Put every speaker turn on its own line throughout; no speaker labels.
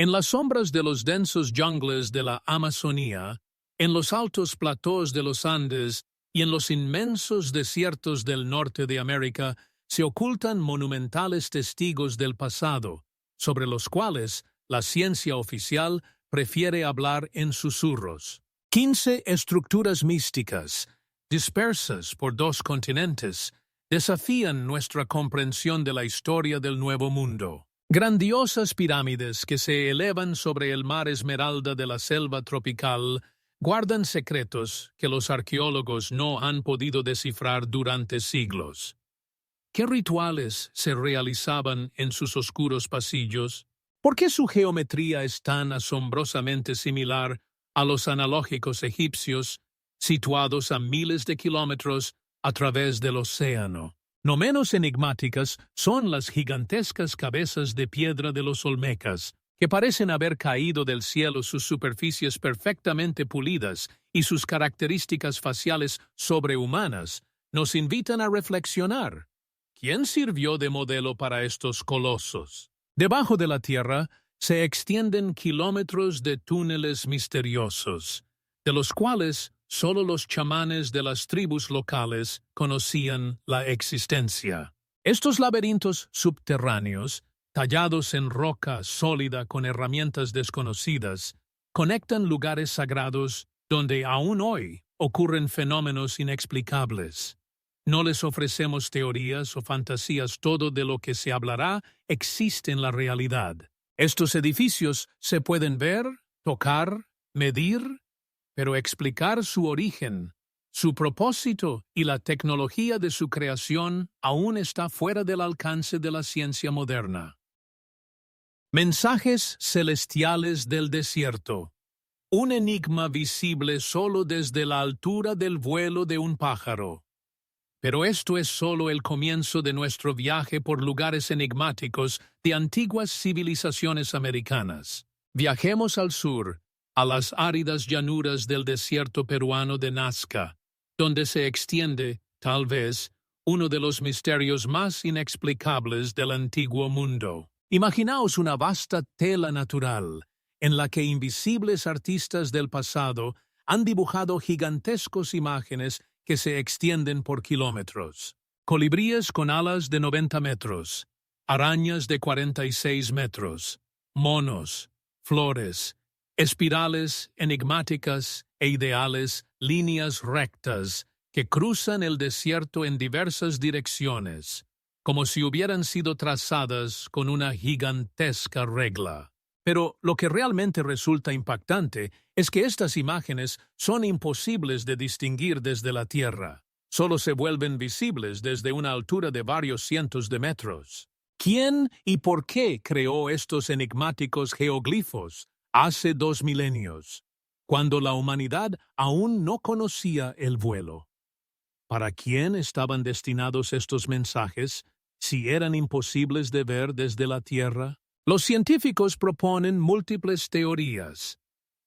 En las sombras de los densos jungles de la Amazonía, en los altos platós de los Andes y en los inmensos desiertos del norte de América se ocultan monumentales testigos del pasado, sobre los cuales la ciencia oficial prefiere hablar en susurros. 15 estructuras místicas, dispersas por 2 continentes, desafían nuestra comprensión de la historia del Nuevo Mundo. Grandiosas pirámides que se elevan sobre el mar esmeralda de la selva tropical guardan secretos que los arqueólogos no han podido descifrar durante siglos. ¿Qué rituales se realizaban en sus oscuros pasillos? ¿Por qué su geometría es tan asombrosamente similar a los analógicos egipcios, situados a miles de kilómetros a través del océano? No menos enigmáticas son las gigantescas cabezas de piedra de los olmecas, que parecen haber caído del cielo, sus superficies perfectamente pulidas y sus características faciales sobrehumanas, nos invitan a reflexionar. ¿Quién sirvió de modelo para estos colosos? Debajo de la tierra se extienden kilómetros de túneles misteriosos, de los cuales solo los chamanes de las tribus locales conocían la existencia. Estos laberintos subterráneos, tallados en roca sólida con herramientas desconocidas, conectan lugares sagrados donde aún hoy ocurren fenómenos inexplicables. No les ofrecemos teorías o fantasías, todo de lo que se hablará existe en la realidad. Estos edificios se pueden ver, tocar, medir, pero explicar su origen, su propósito y la tecnología de su creación aún está fuera del alcance de la ciencia moderna. Mensajes celestiales del desierto. Un enigma visible solo desde la altura del vuelo de un pájaro. Pero esto es solo el comienzo de nuestro viaje por lugares enigmáticos de antiguas civilizaciones americanas. Viajemos al sur, a las áridas llanuras del desierto peruano de Nazca, donde se extiende, tal vez, uno de los misterios más inexplicables del antiguo mundo. Imaginaos una vasta tela natural, en la que invisibles artistas del pasado han dibujado gigantescos imágenes que se extienden por kilómetros. Colibríes con alas de 90 metros, arañas de 46 metros, monos, flores, espirales enigmáticas e ideales, líneas rectas que cruzan el desierto en diversas direcciones, como si hubieran sido trazadas con una gigantesca regla. Pero lo que realmente resulta impactante es que estas imágenes son imposibles de distinguir desde la Tierra. Solo se vuelven visibles desde una altura de varios cientos de metros. ¿Quién y por qué creó estos enigmáticos geoglifos hace 2 milenios, cuando la humanidad aún no conocía el vuelo? ¿Para quién estaban destinados estos mensajes si eran imposibles de ver desde la Tierra? Los científicos proponen múltiples teorías,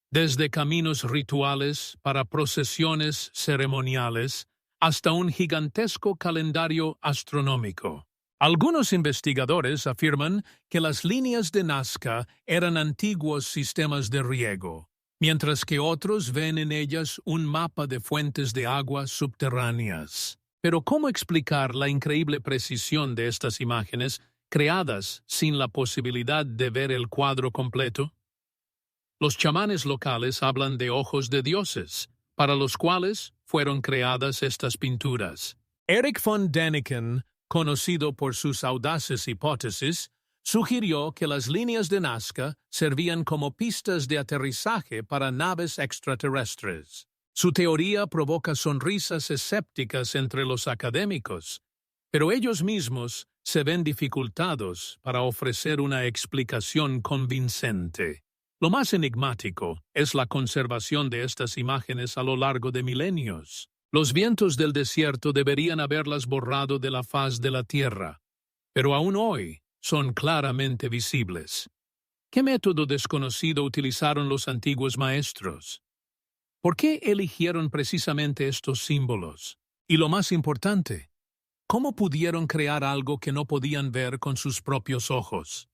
desde caminos rituales para procesiones ceremoniales hasta un gigantesco calendario astronómico. Algunos investigadores afirman que las líneas de Nazca eran antiguos sistemas de riego, mientras que otros ven en ellas un mapa de fuentes de agua subterráneas. Pero ¿cómo explicar la increíble precisión de estas imágenes creadas sin la posibilidad de ver el cuadro completo? Los chamanes locales hablan de ojos de dioses, para los cuales fueron creadas estas pinturas. Erich von Däniken, conocido por sus audaces hipótesis, sugirió que las líneas de Nazca servían como pistas de aterrizaje para naves extraterrestres. Su teoría provoca sonrisas escépticas entre los académicos, pero ellos mismos se ven dificultados para ofrecer una explicación convincente. Lo más enigmático es la conservación de estas imágenes a lo largo de milenios. Los vientos del desierto deberían haberlas borrado de la faz de la tierra, pero aún hoy son claramente visibles. ¿Qué método desconocido utilizaron los antiguos maestros? ¿Por qué eligieron precisamente estos símbolos? Y lo más importante, ¿cómo pudieron crear algo que no podían ver con sus propios ojos?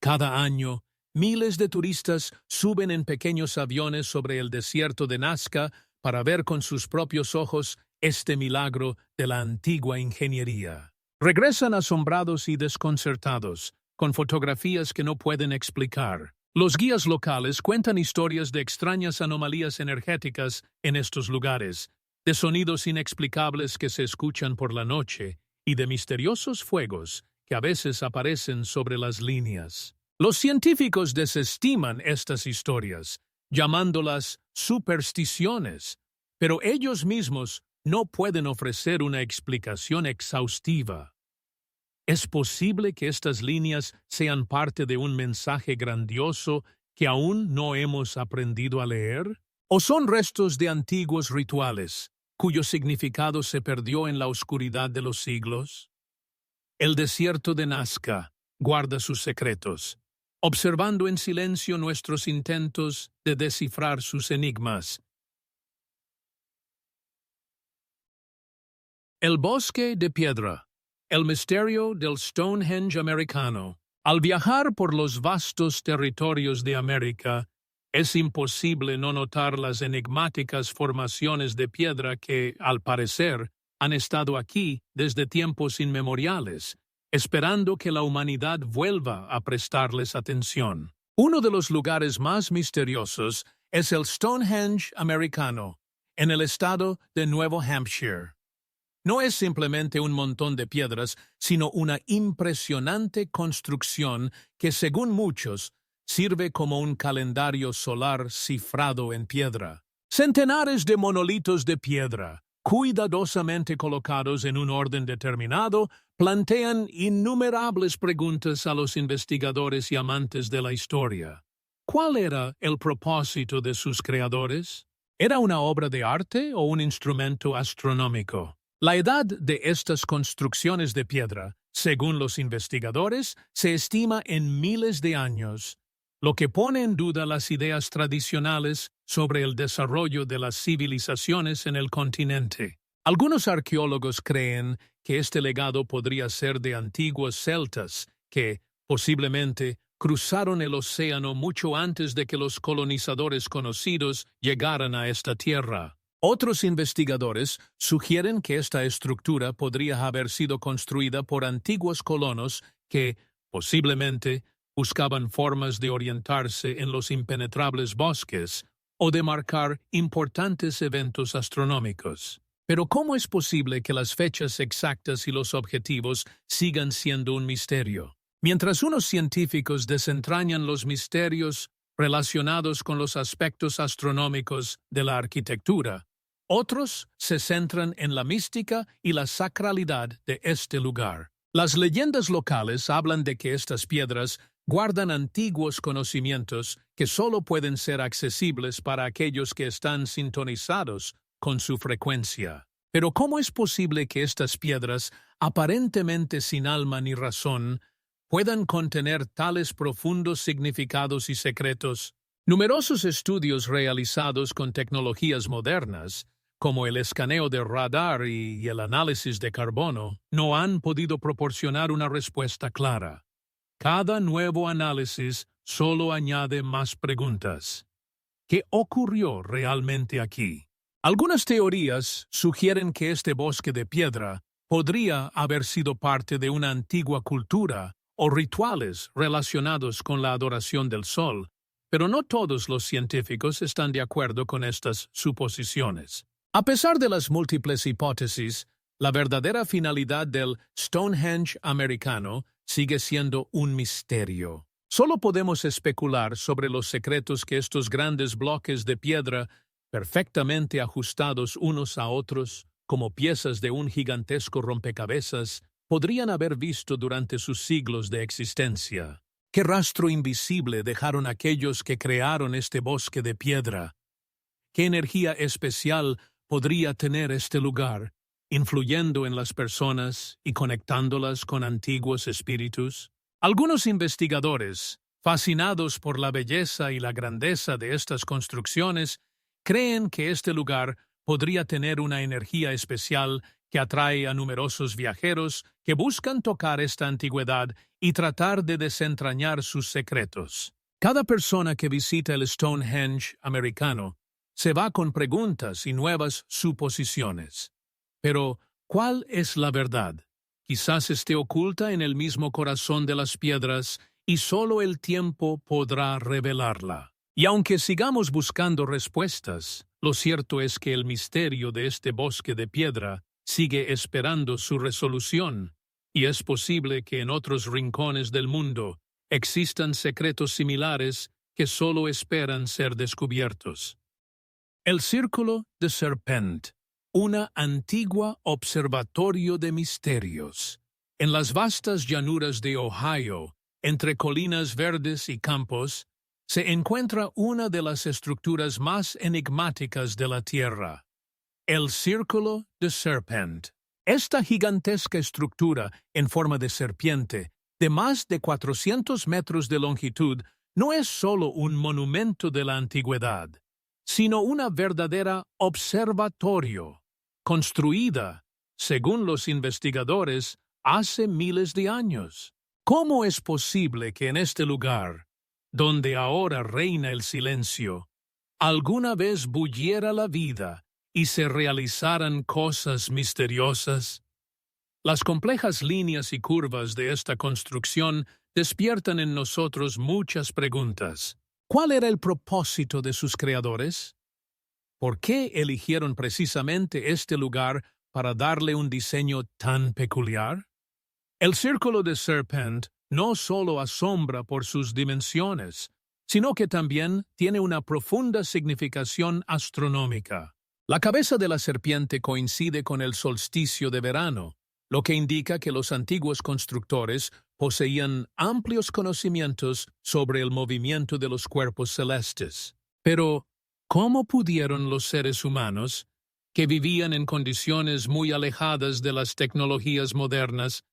Cada año, Miles de turistas suben en pequeños aviones sobre el desierto de Nazca para ver con sus propios ojos este milagro de la antigua ingeniería. Regresan asombrados y desconcertados, con fotografías que no pueden explicar. Los guías locales cuentan historias de extrañas anomalías energéticas en estos lugares, de sonidos inexplicables que se escuchan por la noche y de misteriosos fuegos que a veces aparecen sobre las líneas. Los científicos desestiman estas historias, llamándolas supersticiones, pero ellos mismos no pueden ofrecer una explicación exhaustiva. ¿Es posible que estas líneas sean parte de un mensaje grandioso que aún no hemos aprendido a leer? ¿O son restos de antiguos rituales, cuyo significado se perdió en la oscuridad de los siglos? El desierto de Nazca guarda sus secretos, observando en silencio nuestros intentos de descifrar sus enigmas. El bosque de piedra, el misterio del Stonehenge americano. Al viajar por los vastos territorios de América, es imposible no notar las enigmáticas formaciones de piedra que, al parecer, han estado aquí desde tiempos inmemoriales, esperando que la humanidad vuelva a prestarles atención. Uno de los lugares más misteriosos es el Stonehenge americano, en el estado de Nuevo Hampshire. No es simplemente un montón de piedras, sino una impresionante construcción que, según muchos, sirve como un calendario solar cifrado en piedra. Centenares de monolitos de piedra, cuidadosamente colocados en un orden determinado, plantean innumerables preguntas a los investigadores y amantes de la historia. ¿Cuál era el propósito de sus creadores? ¿Era una obra de arte o un instrumento astronómico? La edad de estas construcciones de piedra, según los investigadores, se estima en miles de años, lo que pone en duda las ideas tradicionales sobre el desarrollo de las civilizaciones en el continente. Algunos arqueólogos creen que este legado podría ser de antiguos celtas que, posiblemente, cruzaron el océano mucho antes de que los colonizadores conocidos llegaran a esta tierra. Otros investigadores sugieren que esta estructura podría haber sido construida por antiguos colonos que, posiblemente, buscaban formas de orientarse en los impenetrables bosques o de marcar importantes eventos astronómicos. Pero ¿cómo es posible que las fechas exactas y los objetivos sigan siendo un misterio? Mientras unos científicos desentrañan los misterios relacionados con los aspectos astronómicos de la arquitectura, otros se centran en la mística y la sacralidad de este lugar. Las leyendas locales hablan de que estas piedras guardan antiguos conocimientos que solo pueden ser accesibles para aquellos que están sintonizados con su frecuencia. Pero ¿cómo es posible que estas piedras, aparentemente sin alma ni razón, puedan contener tales profundos significados y secretos? Numerosos estudios realizados con tecnologías modernas, como el escaneo de radar y el análisis de carbono, no han podido proporcionar una respuesta clara. Cada nuevo análisis solo añade más preguntas. ¿Qué ocurrió realmente aquí? Algunas teorías sugieren que este bosque de piedra podría haber sido parte de una antigua cultura o rituales relacionados con la adoración del sol, pero no todos los científicos están de acuerdo con estas suposiciones. A pesar de las múltiples hipótesis, la verdadera finalidad del Stonehenge americano sigue siendo un misterio. Solo podemos especular sobre los secretos que estos grandes bloques de piedra, perfectamente ajustados unos a otros, como piezas de un gigantesco rompecabezas, podrían haber visto durante sus siglos de existencia. ¿Qué rastro invisible dejaron aquellos que crearon este bosque de piedra? ¿Qué energía especial podría tener este lugar, influyendo en las personas y conectándolas con antiguos espíritus? Algunos investigadores, fascinados por la belleza y la grandeza de estas construcciones, creen que este lugar podría tener una energía especial que atrae a numerosos viajeros que buscan tocar esta antigüedad y tratar de desentrañar sus secretos. Cada persona que visita el Stonehenge americano se va con preguntas y nuevas suposiciones. Pero, ¿cuál es la verdad? Quizás esté oculta en el mismo corazón de las piedras y solo el tiempo podrá revelarla. Y aunque sigamos buscando respuestas, lo cierto es que el misterio de este bosque de piedra sigue esperando su resolución, y es posible que en otros rincones del mundo existan secretos similares que solo esperan ser descubiertos. El Círculo de Serpent, una antigua observatorio de misterios. En las vastas llanuras de Ohio, entre colinas verdes y campos, se encuentra una de las estructuras más enigmáticas de la Tierra, el Círculo de Serpent. Esta gigantesca estructura en forma de serpiente, de más de 400 metros de longitud, no es solo un monumento de la antigüedad, sino una verdadera observatorio, construida, según los investigadores, hace miles de años. ¿Cómo es posible que en este lugar, donde ahora reina el silencio, alguna vez bulliera la vida y se realizaran cosas misteriosas? Las complejas líneas y curvas de esta construcción despiertan en nosotros muchas preguntas. ¿Cuál era el propósito de sus creadores? ¿Por qué eligieron precisamente este lugar para darle un diseño tan peculiar? El Círculo de Serpent no solo asombra por sus dimensiones, sino que también tiene una profunda significación astronómica. La cabeza de la serpiente coincide con el solsticio de verano, lo que indica que los antiguos constructores poseían amplios conocimientos sobre el movimiento de los cuerpos celestes. Pero, ¿cómo pudieron los seres humanos, que vivían en condiciones muy alejadas de las tecnologías modernas,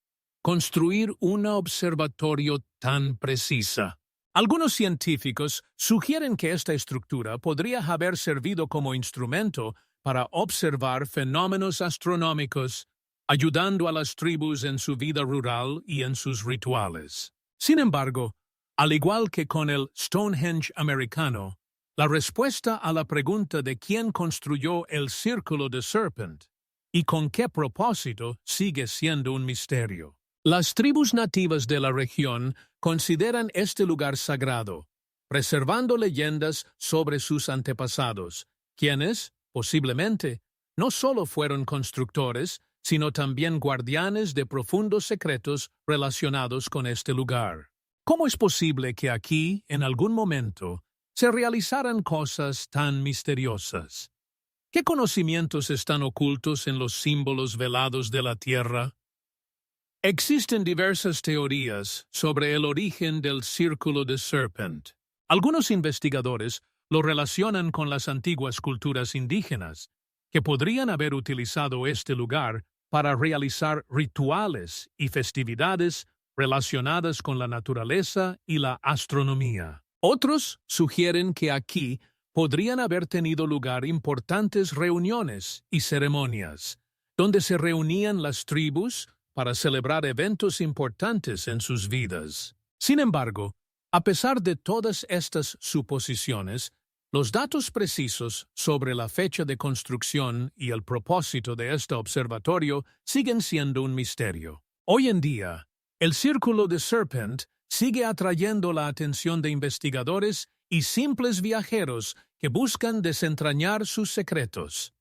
construir un observatorio tan precisa? Algunos científicos sugieren que esta estructura podría haber servido como instrumento para observar fenómenos astronómicos, ayudando a las tribus en su vida rural y en sus rituales. Sin embargo, al igual que con el Stonehenge americano, la respuesta a la pregunta de quién construyó el Círculo de Serpent y con qué propósito sigue siendo un misterio. Las tribus nativas de la región consideran este lugar sagrado, preservando leyendas sobre sus antepasados, quienes, posiblemente, no solo fueron constructores, sino también guardianes de profundos secretos relacionados con este lugar. ¿Cómo es posible que aquí, en algún momento, se realizaran cosas tan misteriosas? ¿Qué conocimientos están ocultos en los símbolos velados de la Tierra? Existen diversas teorías sobre el origen del Círculo de Serpent. Algunos investigadores lo relacionan con las antiguas culturas indígenas, que podrían haber utilizado este lugar para realizar rituales y festividades relacionadas con la naturaleza y la astronomía. Otros sugieren que aquí podrían haber tenido lugar importantes reuniones y ceremonias, donde se reunían las tribus para celebrar eventos importantes en sus vidas. Sin embargo, a pesar de todas estas suposiciones, los datos precisos sobre la fecha de construcción y el propósito de este observatorio siguen siendo un misterio. Hoy en día, el Círculo de Serpent sigue atrayendo la atención de investigadores y simples viajeros que buscan desentrañar sus secretos.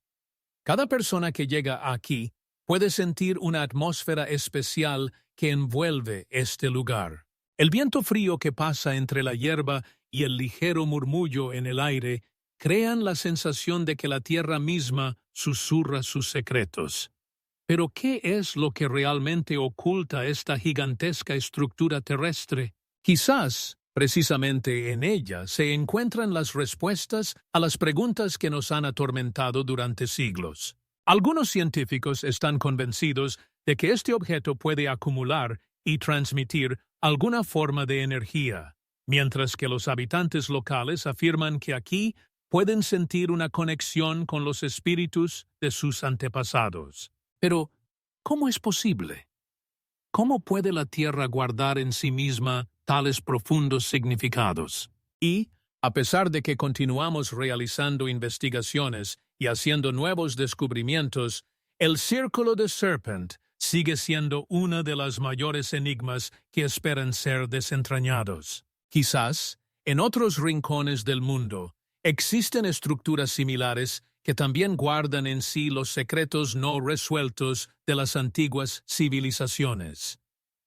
Cada persona que llega aquí puede sentir una atmósfera especial que envuelve este lugar. El viento frío que pasa entre la hierba y el ligero murmullo en el aire crean la sensación de que la tierra misma susurra sus secretos. Pero ¿qué es lo que realmente oculta esta gigantesca estructura terrestre? Quizás, precisamente en ella, se encuentran las respuestas a las preguntas que nos han atormentado durante siglos. Algunos científicos están convencidos de que este objeto puede acumular y transmitir alguna forma de energía, mientras que los habitantes locales afirman que aquí pueden sentir una conexión con los espíritus de sus antepasados. Pero, ¿cómo es posible? ¿Cómo puede la Tierra guardar en sí misma tales profundos significados? Y, a pesar de que continuamos realizando investigaciones y haciendo nuevos descubrimientos, el Círculo de Serpent sigue siendo una de las mayores enigmas que esperan ser desentrañados. Quizás, en otros rincones del mundo, existen estructuras similares que también guardan en sí los secretos no resueltos de las antiguas civilizaciones.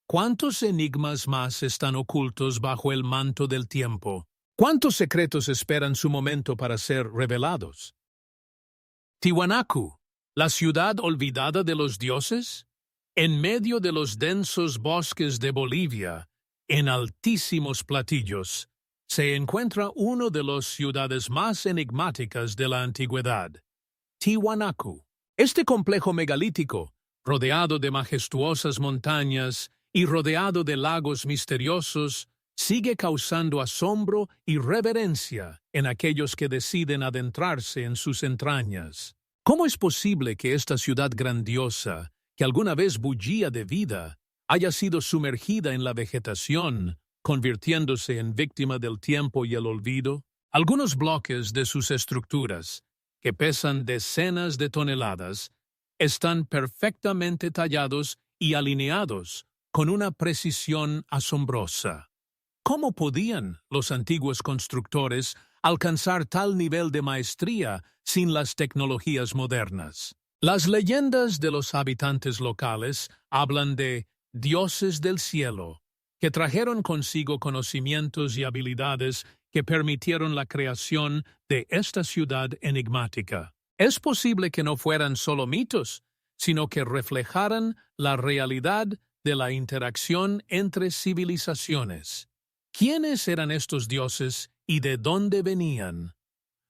¿Cuántos enigmas más están ocultos bajo el manto del tiempo? ¿Cuántos secretos esperan su momento para ser revelados? Tiwanaku, la ciudad olvidada de los dioses, en medio de los densos bosques de Bolivia, en altísimos platillos, se encuentra una de las ciudades más enigmáticas de la antigüedad, Tiwanaku. Este complejo megalítico, rodeado de majestuosas montañas y rodeado de lagos misteriosos, sigue causando asombro y reverencia en aquellos que deciden adentrarse en sus entrañas. ¿Cómo es posible que esta ciudad grandiosa, que alguna vez bullía de vida, haya sido sumergida en la vegetación, convirtiéndose en víctima del tiempo y el olvido? Algunos bloques de sus estructuras, que pesan decenas de toneladas, están perfectamente tallados y alineados con una precisión asombrosa. ¿Cómo podían los antiguos constructores alcanzar tal nivel de maestría sin las tecnologías modernas? Las leyendas de los habitantes locales hablan de dioses del cielo, que trajeron consigo conocimientos y habilidades que permitieron la creación de esta ciudad enigmática. Es posible que no fueran solo mitos, sino que reflejaran la realidad de la interacción entre civilizaciones. ¿Quiénes eran estos dioses y de dónde venían?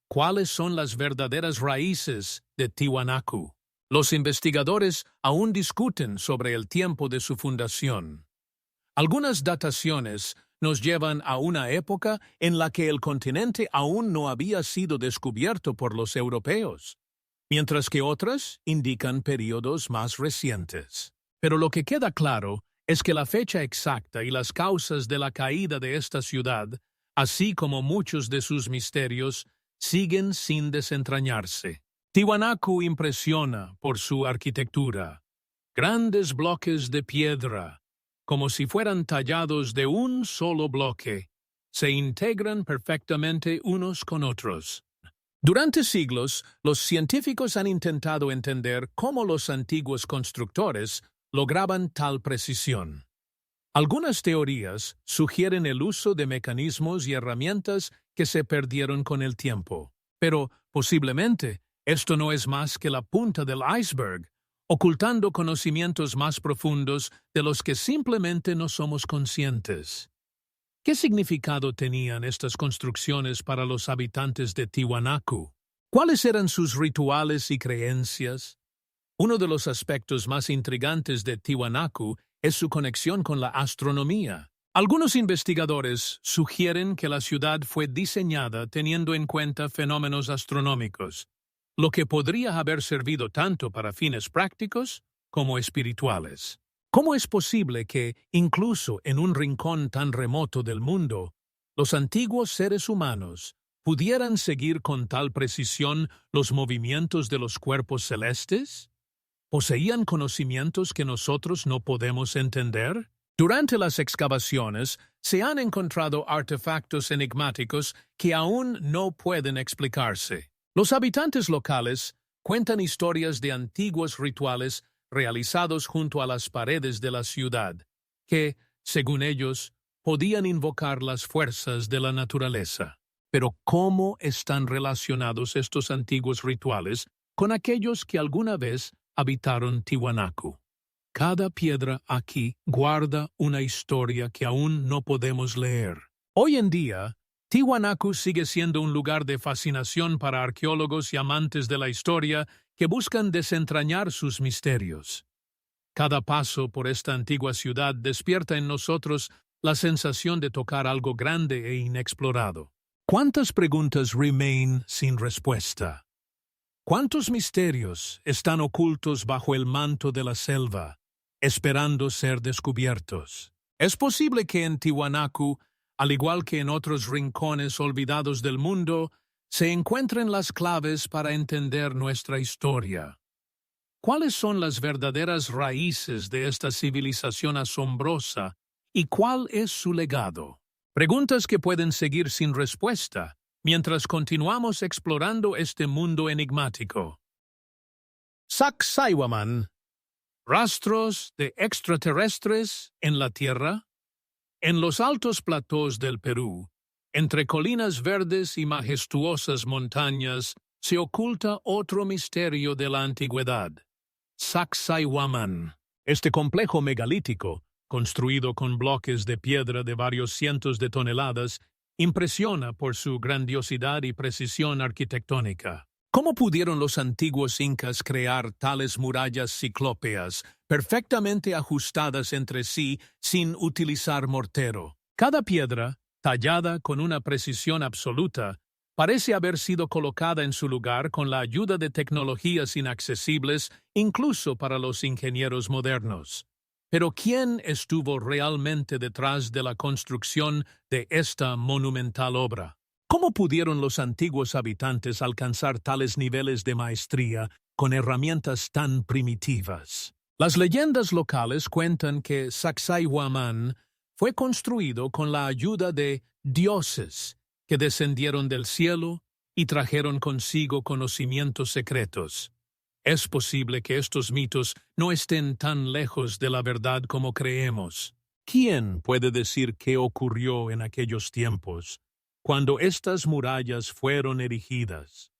¿Cuáles son las verdaderas raíces de Tiwanaku? Los investigadores aún discuten sobre el tiempo de su fundación. Algunas dataciones nos llevan a una época en la que el continente aún no había sido descubierto por los europeos, mientras que otras indican periodos más recientes. Pero lo que queda claro es que la fecha exacta y las causas de la caída de esta ciudad, así como muchos de sus misterios, siguen sin desentrañarse. Tiwanaku impresiona por su arquitectura. Grandes bloques de piedra, como si fueran tallados de un solo bloque, se integran perfectamente unos con otros. Durante siglos, los científicos han intentado entender cómo los antiguos constructores lograban tal precisión. Algunas teorías sugieren el uso de mecanismos y herramientas que se perdieron con el tiempo, pero posiblemente esto no es más que la punta del iceberg, ocultando conocimientos más profundos de los que simplemente no somos conscientes. ¿Qué significado tenían estas construcciones para los habitantes de Tiwanaku? ¿Cuáles eran sus rituales y creencias? Uno de los aspectos más intrigantes de Tiwanaku es su conexión con la astronomía. Algunos investigadores sugieren que la ciudad fue diseñada teniendo en cuenta fenómenos astronómicos, lo que podría haber servido tanto para fines prácticos como espirituales. ¿Cómo es posible que, incluso en un rincón tan remoto del mundo, los antiguos seres humanos pudieran seguir con tal precisión los movimientos de los cuerpos celestes? ¿Poseían conocimientos que nosotros no podemos entender? Durante las excavaciones se han encontrado artefactos enigmáticos que aún no pueden explicarse. Los habitantes locales cuentan historias de antiguos rituales realizados junto a las paredes de la ciudad, que, según ellos, podían invocar las fuerzas de la naturaleza. Pero ¿cómo están relacionados estos antiguos rituales con aquellos que alguna vez habitaron Tiwanaku? Cada piedra aquí guarda una historia que aún no podemos leer. Hoy en día, Tiwanaku sigue siendo un lugar de fascinación para arqueólogos y amantes de la historia que buscan desentrañar sus misterios. Cada paso por esta antigua ciudad despierta en nosotros la sensación de tocar algo grande e inexplorado. ¿Cuántas preguntas remain sin respuesta? ¿Cuántos misterios están ocultos bajo el manto de la selva, esperando ser descubiertos? Es posible que en Tiwanaku al igual que en otros rincones olvidados del mundo, se encuentran las claves para entender nuestra historia. ¿Cuáles son las verdaderas raíces de esta civilización asombrosa y cuál es su legado? Preguntas que pueden seguir sin respuesta mientras continuamos explorando este mundo enigmático. Sacsayhuamán. ¿Rastros de extraterrestres en la Tierra? En los altos platós del Perú, entre colinas verdes y majestuosas montañas, se oculta otro misterio de la antigüedad. Sacsayhuamán. Este complejo megalítico, construido con bloques de piedra de varios cientos de toneladas, impresiona por su grandiosidad y precisión arquitectónica. ¿Cómo pudieron los antiguos incas crear tales murallas ciclópeas, perfectamente ajustadas entre sí sin utilizar mortero? Cada piedra, tallada con una precisión absoluta, parece haber sido colocada en su lugar con la ayuda de tecnologías inaccesibles incluso para los ingenieros modernos. Pero ¿quién estuvo realmente detrás de la construcción de esta monumental obra? ¿Cómo pudieron los antiguos habitantes alcanzar tales niveles de maestría con herramientas tan primitivas? Las leyendas locales cuentan que Sacsayhuamán fue construido con la ayuda de dioses que descendieron del cielo y trajeron consigo conocimientos secretos. Es posible que estos mitos no estén tan lejos de la verdad como creemos. ¿Quién puede decir qué ocurrió en aquellos tiempos, cuando estas murallas fueron erigidas?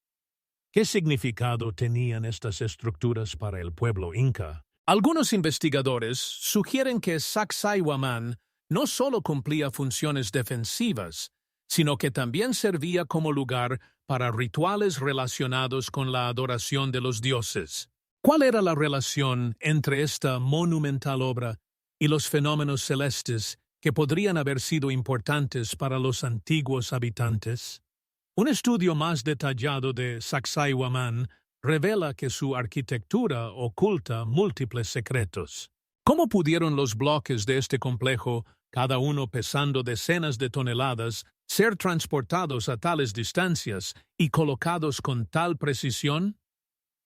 ¿Qué significado tenían estas estructuras para el pueblo inca? Algunos investigadores sugieren que Sacsayhuamán no solo cumplía funciones defensivas, sino que también servía como lugar para rituales relacionados con la adoración de los dioses. ¿Cuál era la relación entre esta monumental obra y los fenómenos celestes que podrían haber sido importantes para los antiguos habitantes? Un estudio más detallado de Sacsayhuamán revela que su arquitectura oculta múltiples secretos. ¿Cómo pudieron los bloques de este complejo, cada uno pesando decenas de toneladas, ser transportados a tales distancias y colocados con tal precisión?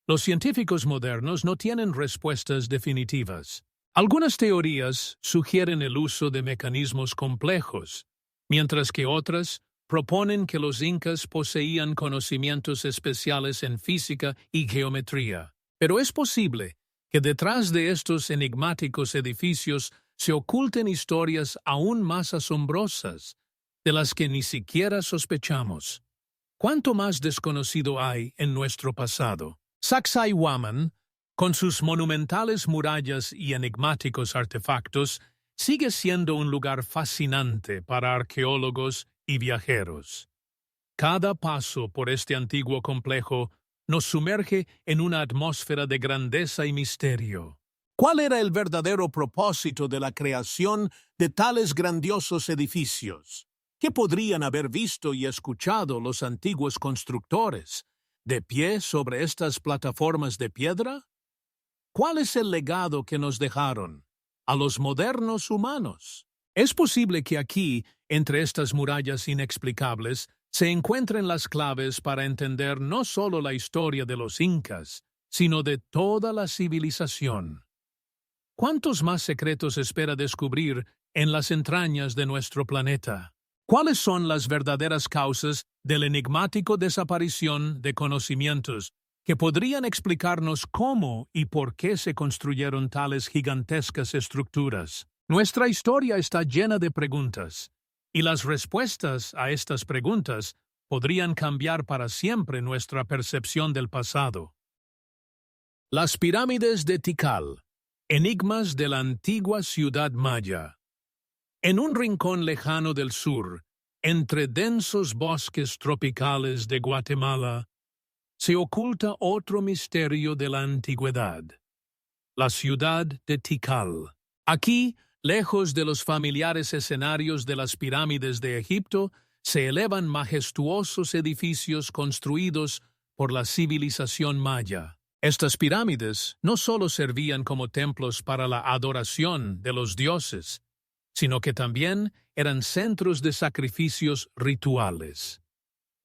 Los científicos modernos no tienen respuestas definitivas. Algunas teorías sugieren el uso de mecanismos complejos, mientras que otras proponen que los incas poseían conocimientos especiales en física y geometría. Pero es posible que detrás de estos enigmáticos edificios se oculten historias aún más asombrosas, de las que ni siquiera sospechamos. ¿Cuánto más desconocido hay en nuestro pasado? Sacsayhuamán, con sus monumentales murallas y enigmáticos artefactos, sigue siendo un lugar fascinante para arqueólogos y viajeros. Cada paso por este antiguo complejo nos sumerge en una atmósfera de grandeza y misterio. ¿Cuál era el verdadero propósito de la creación de tales grandiosos edificios? ¿Qué podrían haber visto y escuchado los antiguos constructores, de pie sobre estas plataformas de piedra? ¿Cuál es el legado que nos dejaron a los modernos humanos? Es posible que aquí, entre estas murallas inexplicables, se encuentren las claves para entender no solo la historia de los incas, sino de toda la civilización. ¿Cuántos más secretos espera descubrir en las entrañas de nuestro planeta? ¿Cuáles son las verdaderas causas de la enigmática desaparición de conocimientos que podrían explicarnos cómo y por qué se construyeron tales gigantescas estructuras? Nuestra historia está llena de preguntas, y las respuestas a estas preguntas podrían cambiar para siempre nuestra percepción del pasado. Las pirámides de Tikal, enigmas de la antigua ciudad maya. En un rincón lejano del sur, entre densos bosques tropicales de Guatemala, se oculta otro misterio de la antigüedad: la ciudad de Tikal. Aquí, lejos de los familiares escenarios de las pirámides de Egipto, se elevan majestuosos edificios construidos por la civilización maya. Estas pirámides no solo servían como templos para la adoración de los dioses, sino que también eran centros de sacrificios rituales.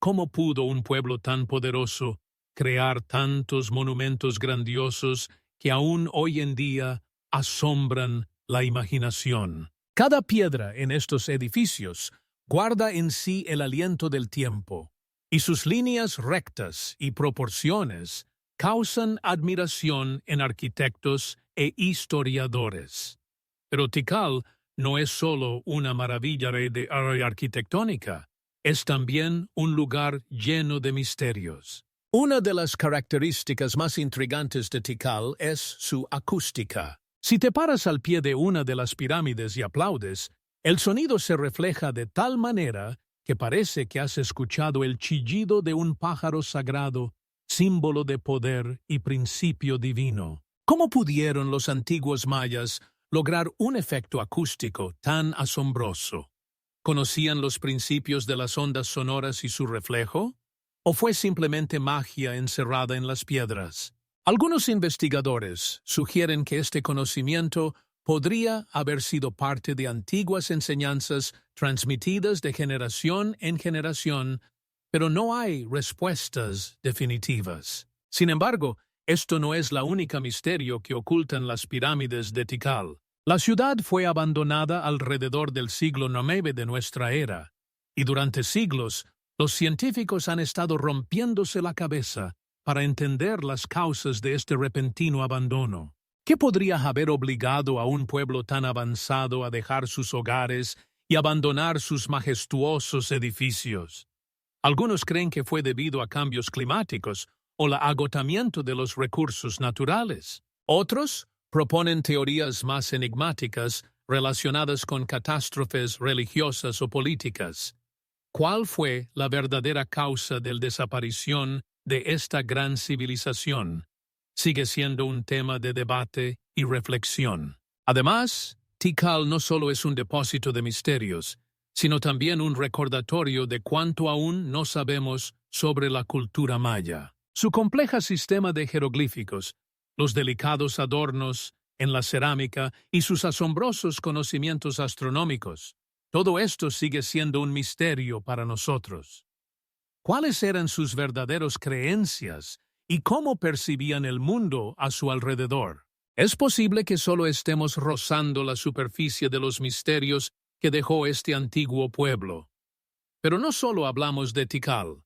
¿Cómo pudo un pueblo tan poderoso crear tantos monumentos grandiosos que aún hoy en día asombran la imaginación? Cada piedra en estos edificios guarda en sí el aliento del tiempo, y sus líneas rectas y proporciones causan admiración en arquitectos e historiadores. Pero Tikal no es solo una maravilla de arquitectónica, es también un lugar lleno de misterios. Una de las características más intrigantes de Tikal es su acústica. Si te paras al pie de una de las pirámides y aplaudes, el sonido se refleja de tal manera que parece que has escuchado el chillido de un pájaro sagrado, símbolo de poder y principio divino. ¿Cómo pudieron los antiguos mayas lograr un efecto acústico tan asombroso? ¿Conocían los principios de las ondas sonoras y su reflejo? ¿O fue simplemente magia encerrada en las piedras? Algunos investigadores sugieren que este conocimiento podría haber sido parte de antiguas enseñanzas transmitidas de generación en generación, pero no hay respuestas definitivas. Sin embargo, esto no es la única misterio que ocultan las pirámides de Tikal. La ciudad fue abandonada alrededor del siglo IX de nuestra era, y durante siglos los científicos han estado rompiéndose la cabeza para entender las causas de este repentino abandono. ¿Qué podría haber obligado a un pueblo tan avanzado a dejar sus hogares y abandonar sus majestuosos edificios? Algunos creen que fue debido a cambios climáticos o el agotamiento de los recursos naturales. Otros proponen teorías más enigmáticas relacionadas con catástrofes religiosas o políticas. ¿Cuál fue la verdadera causa de la desaparición de esta gran civilización? Sigue siendo un tema de debate y reflexión. Además, Tikal no solo es un depósito de misterios, sino también un recordatorio de cuánto aún no sabemos sobre la cultura maya. Su complejo sistema de jeroglíficos, los delicados adornos en la cerámica y sus asombrosos conocimientos astronómicos, todo esto sigue siendo un misterio para nosotros. ¿Cuáles eran sus verdaderas creencias y cómo percibían el mundo a su alrededor? Es posible que solo estemos rozando la superficie de los misterios que dejó este antiguo pueblo. Pero no solo hablamos de Tikal.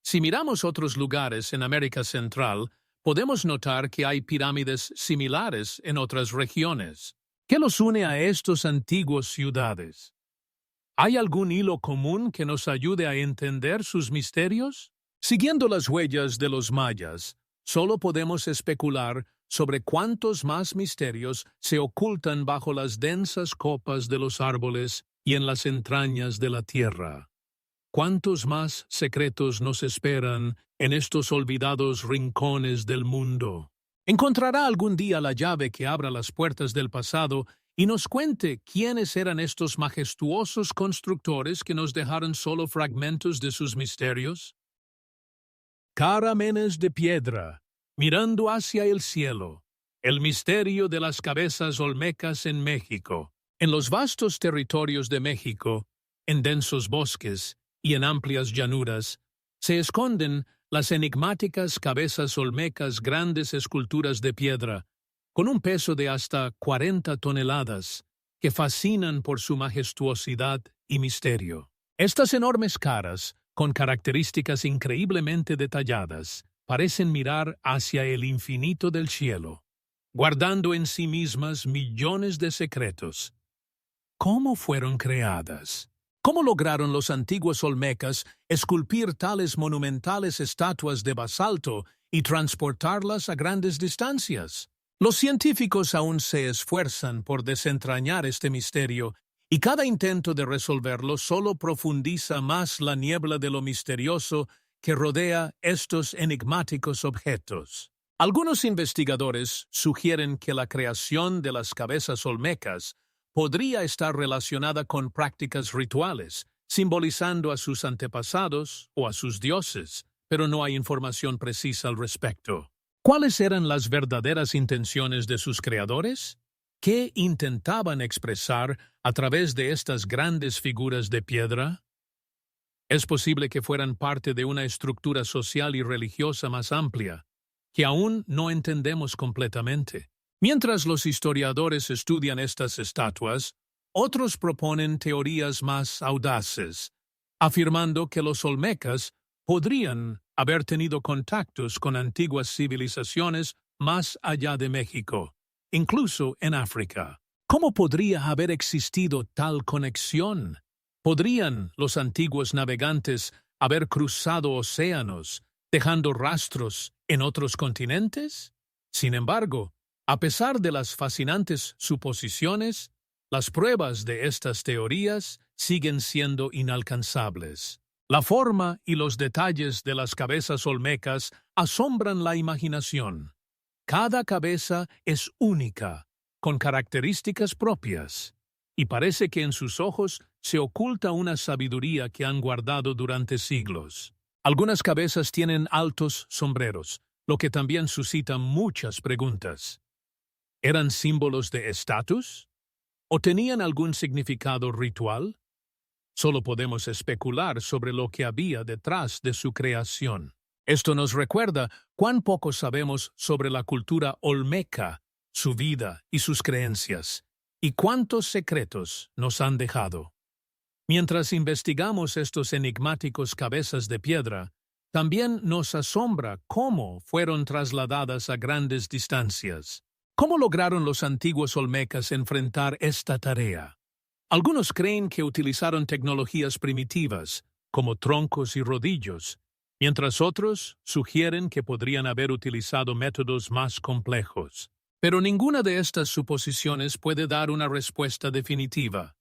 Si miramos otros lugares en América Central, podemos notar que hay pirámides similares en otras regiones. ¿Qué los une a estas antiguas ciudades? ¿Hay algún hilo común que nos ayude a entender sus misterios? Siguiendo las huellas de los mayas, solo podemos especular sobre cuántos más misterios se ocultan bajo las densas copas de los árboles y en las entrañas de la tierra. ¿Cuántos más secretos nos esperan en estos olvidados rincones del mundo? ¿Encontrará algún día la llave que abra las puertas del pasado y nos cuente quiénes eran estos majestuosos constructores que nos dejaron solo fragmentos de sus misterios? Cáramenes de piedra, mirando hacia el cielo, el misterio de las cabezas olmecas en México. En los vastos territorios de México, en densos bosques y en amplias llanuras, se esconden las enigmáticas cabezas olmecas, grandes esculturas de piedra, con un peso de hasta 40 toneladas, que fascinan por su majestuosidad y misterio. Estas enormes caras, con características increíblemente detalladas, parecen mirar hacia el infinito del cielo, guardando en sí mismas millones de secretos. ¿Cómo fueron creadas? ¿Cómo lograron los antiguos olmecas esculpir tales monumentales estatuas de basalto y transportarlas a grandes distancias? Los científicos aún se esfuerzan por desentrañar este misterio, y cada intento de resolverlo solo profundiza más la niebla de lo misterioso que rodea estos enigmáticos objetos. Algunos investigadores sugieren que la creación de las cabezas olmecas podría estar relacionada con prácticas rituales, simbolizando a sus antepasados o a sus dioses, pero no hay información precisa al respecto. ¿Cuáles eran las verdaderas intenciones de sus creadores? ¿Qué intentaban expresar a través de estas grandes figuras de piedra? Es posible que fueran parte de una estructura social y religiosa más amplia, que aún no entendemos completamente. Mientras los historiadores estudian estas estatuas, otros proponen teorías más audaces, afirmando que los olmecas podrían haber tenido contactos con antiguas civilizaciones más allá de México, incluso en África. ¿Cómo podría haber existido tal conexión? ¿Podrían los antiguos navegantes haber cruzado océanos, dejando rastros en otros continentes? Sin embargo, a pesar de las fascinantes suposiciones, las pruebas de estas teorías siguen siendo inalcanzables. La forma y los detalles de las cabezas olmecas asombran la imaginación. Cada cabeza es única, con características propias, y parece que en sus ojos se oculta una sabiduría que han guardado durante siglos. Algunas cabezas tienen altos sombreros, lo que también suscita muchas preguntas. ¿Eran símbolos de estatus? ¿O tenían algún significado ritual? Solo podemos especular sobre lo que había detrás de su creación. Esto nos recuerda cuán poco sabemos sobre la cultura olmeca, su vida y sus creencias, y cuántos secretos nos han dejado. Mientras investigamos estos enigmáticos cabezas de piedra, también nos asombra cómo fueron trasladadas a grandes distancias. ¿Cómo lograron los antiguos olmecas enfrentar esta tarea? Algunos creen que utilizaron tecnologías primitivas, como troncos y rodillos, mientras otros sugieren que podrían haber utilizado métodos más complejos. Pero ninguna de estas suposiciones puede dar una respuesta definitiva.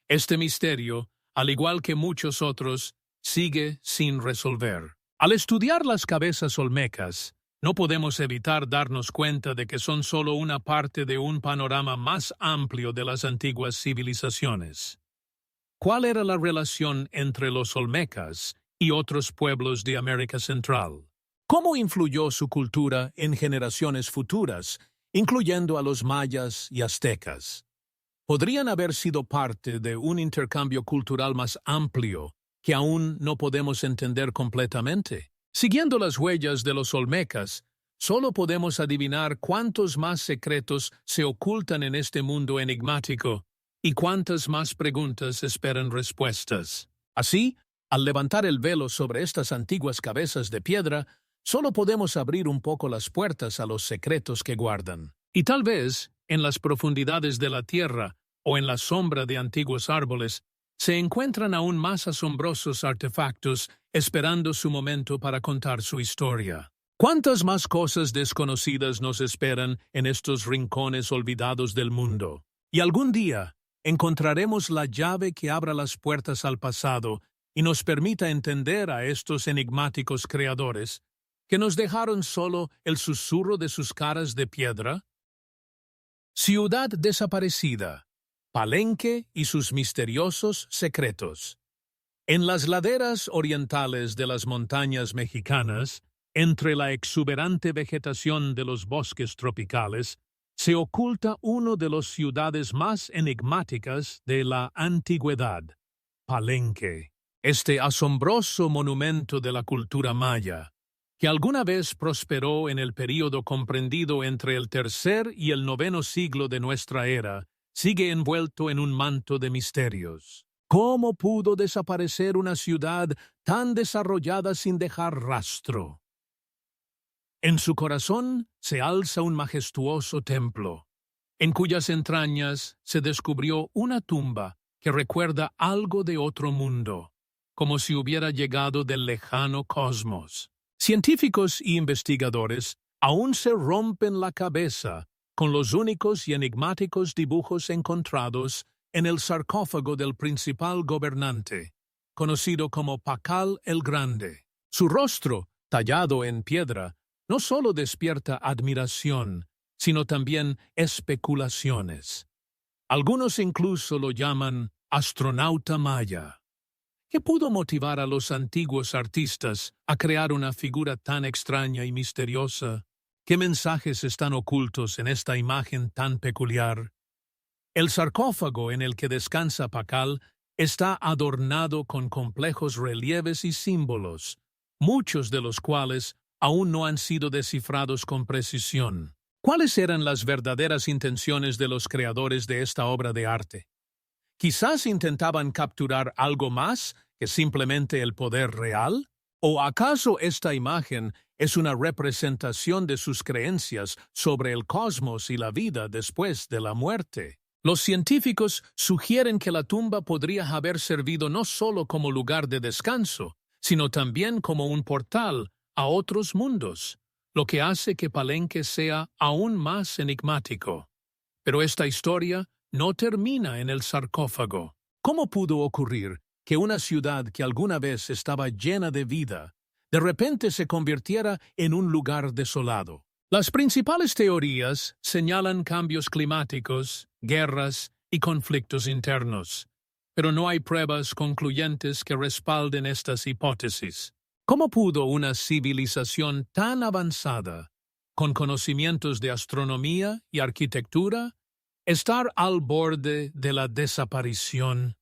Este misterio, al igual que muchos otros, sigue sin resolver. Al estudiar las cabezas olmecas, no podemos evitar darnos cuenta de que son solo una parte de un panorama más amplio de las antiguas civilizaciones. ¿Cuál era la relación entre los olmecas y otros pueblos de América Central? ¿Cómo influyó su cultura en generaciones futuras, incluyendo a los mayas y aztecas? ¿Podrían haber sido parte de un intercambio cultural más amplio que aún no podemos entender completamente? Siguiendo las huellas de los olmecas, solo podemos adivinar cuántos más secretos se ocultan en este mundo enigmático y cuántas más preguntas esperan respuestas. Así, al levantar el velo sobre estas antiguas cabezas de piedra, solo podemos abrir un poco las puertas a los secretos que guardan. Y tal vez, en las profundidades de la tierra o en la sombra de antiguos árboles, se encuentran aún más asombrosos artefactos esperando su momento para contar su historia. ¿Cuántas más cosas desconocidas nos esperan en estos rincones olvidados del mundo? Y algún día encontraremos la llave que abra las puertas al pasado y nos permita entender a estos enigmáticos creadores que nos dejaron solo el susurro de sus caras de piedra. Ciudad desaparecida, Palenque y sus misteriosos secretos. En las laderas orientales de las montañas mexicanas, entre la exuberante vegetación de los bosques tropicales, se oculta uno de las ciudades más enigmáticas de la antigüedad, Palenque. Este asombroso monumento de la cultura maya, que alguna vez prosperó en el período comprendido entre el tercer y el noveno siglo de nuestra era, sigue envuelto en un manto de misterios. ¿Cómo pudo desaparecer una ciudad tan desarrollada sin dejar rastro? En su corazón se alza un majestuoso templo, en cuyas entrañas se descubrió una tumba que recuerda algo de otro mundo, como si hubiera llegado del lejano cosmos. Científicos y investigadores aún se rompen la cabeza con los únicos y enigmáticos dibujos encontrados en el sarcófago del principal gobernante, conocido como Pacal el Grande. Su rostro, tallado en piedra, no solo despierta admiración, sino también especulaciones. Algunos incluso lo llaman astronauta maya. ¿Qué pudo motivar a los antiguos artistas a crear una figura tan extraña y misteriosa? ¿Qué mensajes están ocultos en esta imagen tan peculiar? El sarcófago en el que descansa Pakal está adornado con complejos relieves y símbolos, muchos de los cuales aún no han sido descifrados con precisión. ¿Cuáles eran las verdaderas intenciones de los creadores de esta obra de arte? ¿Quizás intentaban capturar algo más que simplemente el poder real? ¿O acaso esta imagen es una representación de sus creencias sobre el cosmos y la vida después de la muerte? Los científicos sugieren que la tumba podría haber servido no solo como lugar de descanso, sino también como un portal a otros mundos, lo que hace que Palenque sea aún más enigmático. Pero esta historia no termina en el sarcófago. ¿Cómo pudo ocurrir que una ciudad que alguna vez estaba llena de vida, de repente se convirtiera en un lugar desolado? Las principales teorías señalan cambios climáticos, guerras y conflictos internos, pero no hay pruebas concluyentes que respalden estas hipótesis. ¿Cómo pudo una civilización tan avanzada, con conocimientos de astronomía y arquitectura, estar al borde de la desaparición?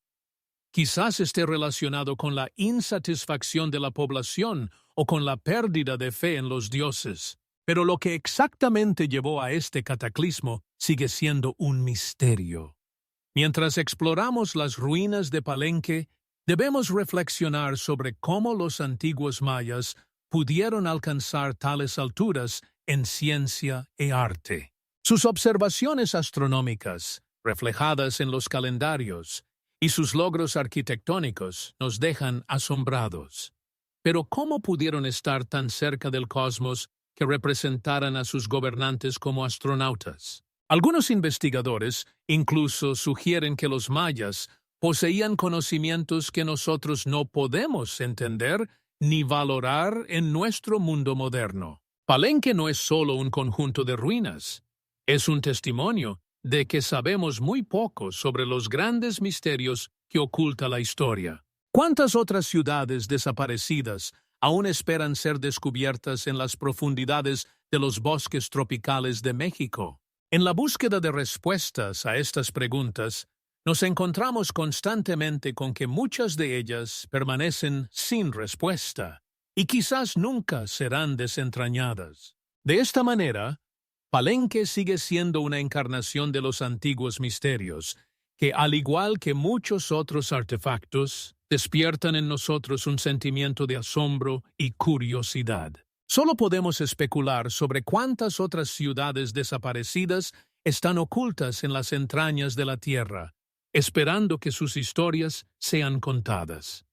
Quizás esté relacionado con la insatisfacción de la población o con la pérdida de fe en los dioses. Pero lo que exactamente llevó a este cataclismo sigue siendo un misterio. Mientras exploramos las ruinas de Palenque, debemos reflexionar sobre cómo los antiguos mayas pudieron alcanzar tales alturas en ciencia y arte. Sus observaciones astronómicas, reflejadas en los calendarios, y sus logros arquitectónicos nos dejan asombrados. Pero ¿cómo pudieron estar tan cerca del cosmos que representaran a sus gobernantes como astronautas? Algunos investigadores incluso sugieren que los mayas poseían conocimientos que nosotros no podemos entender ni valorar en nuestro mundo moderno. Palenque no es solo un conjunto de ruinas, es un testimonio de que sabemos muy poco sobre los grandes misterios que oculta la historia. ¿Cuántas otras ciudades desaparecidas aún esperan ser descubiertas en las profundidades de los bosques tropicales de México? En la búsqueda de respuestas a estas preguntas, nos encontramos constantemente con que muchas de ellas permanecen sin respuesta y quizás nunca serán desentrañadas. De esta manera, Palenque sigue siendo una encarnación de los antiguos misterios, que, al igual que muchos otros artefactos, despiertan en nosotros un sentimiento de asombro y curiosidad. Solo podemos especular sobre cuántas otras ciudades desaparecidas están ocultas en las entrañas de la tierra, esperando que sus historias sean contadas.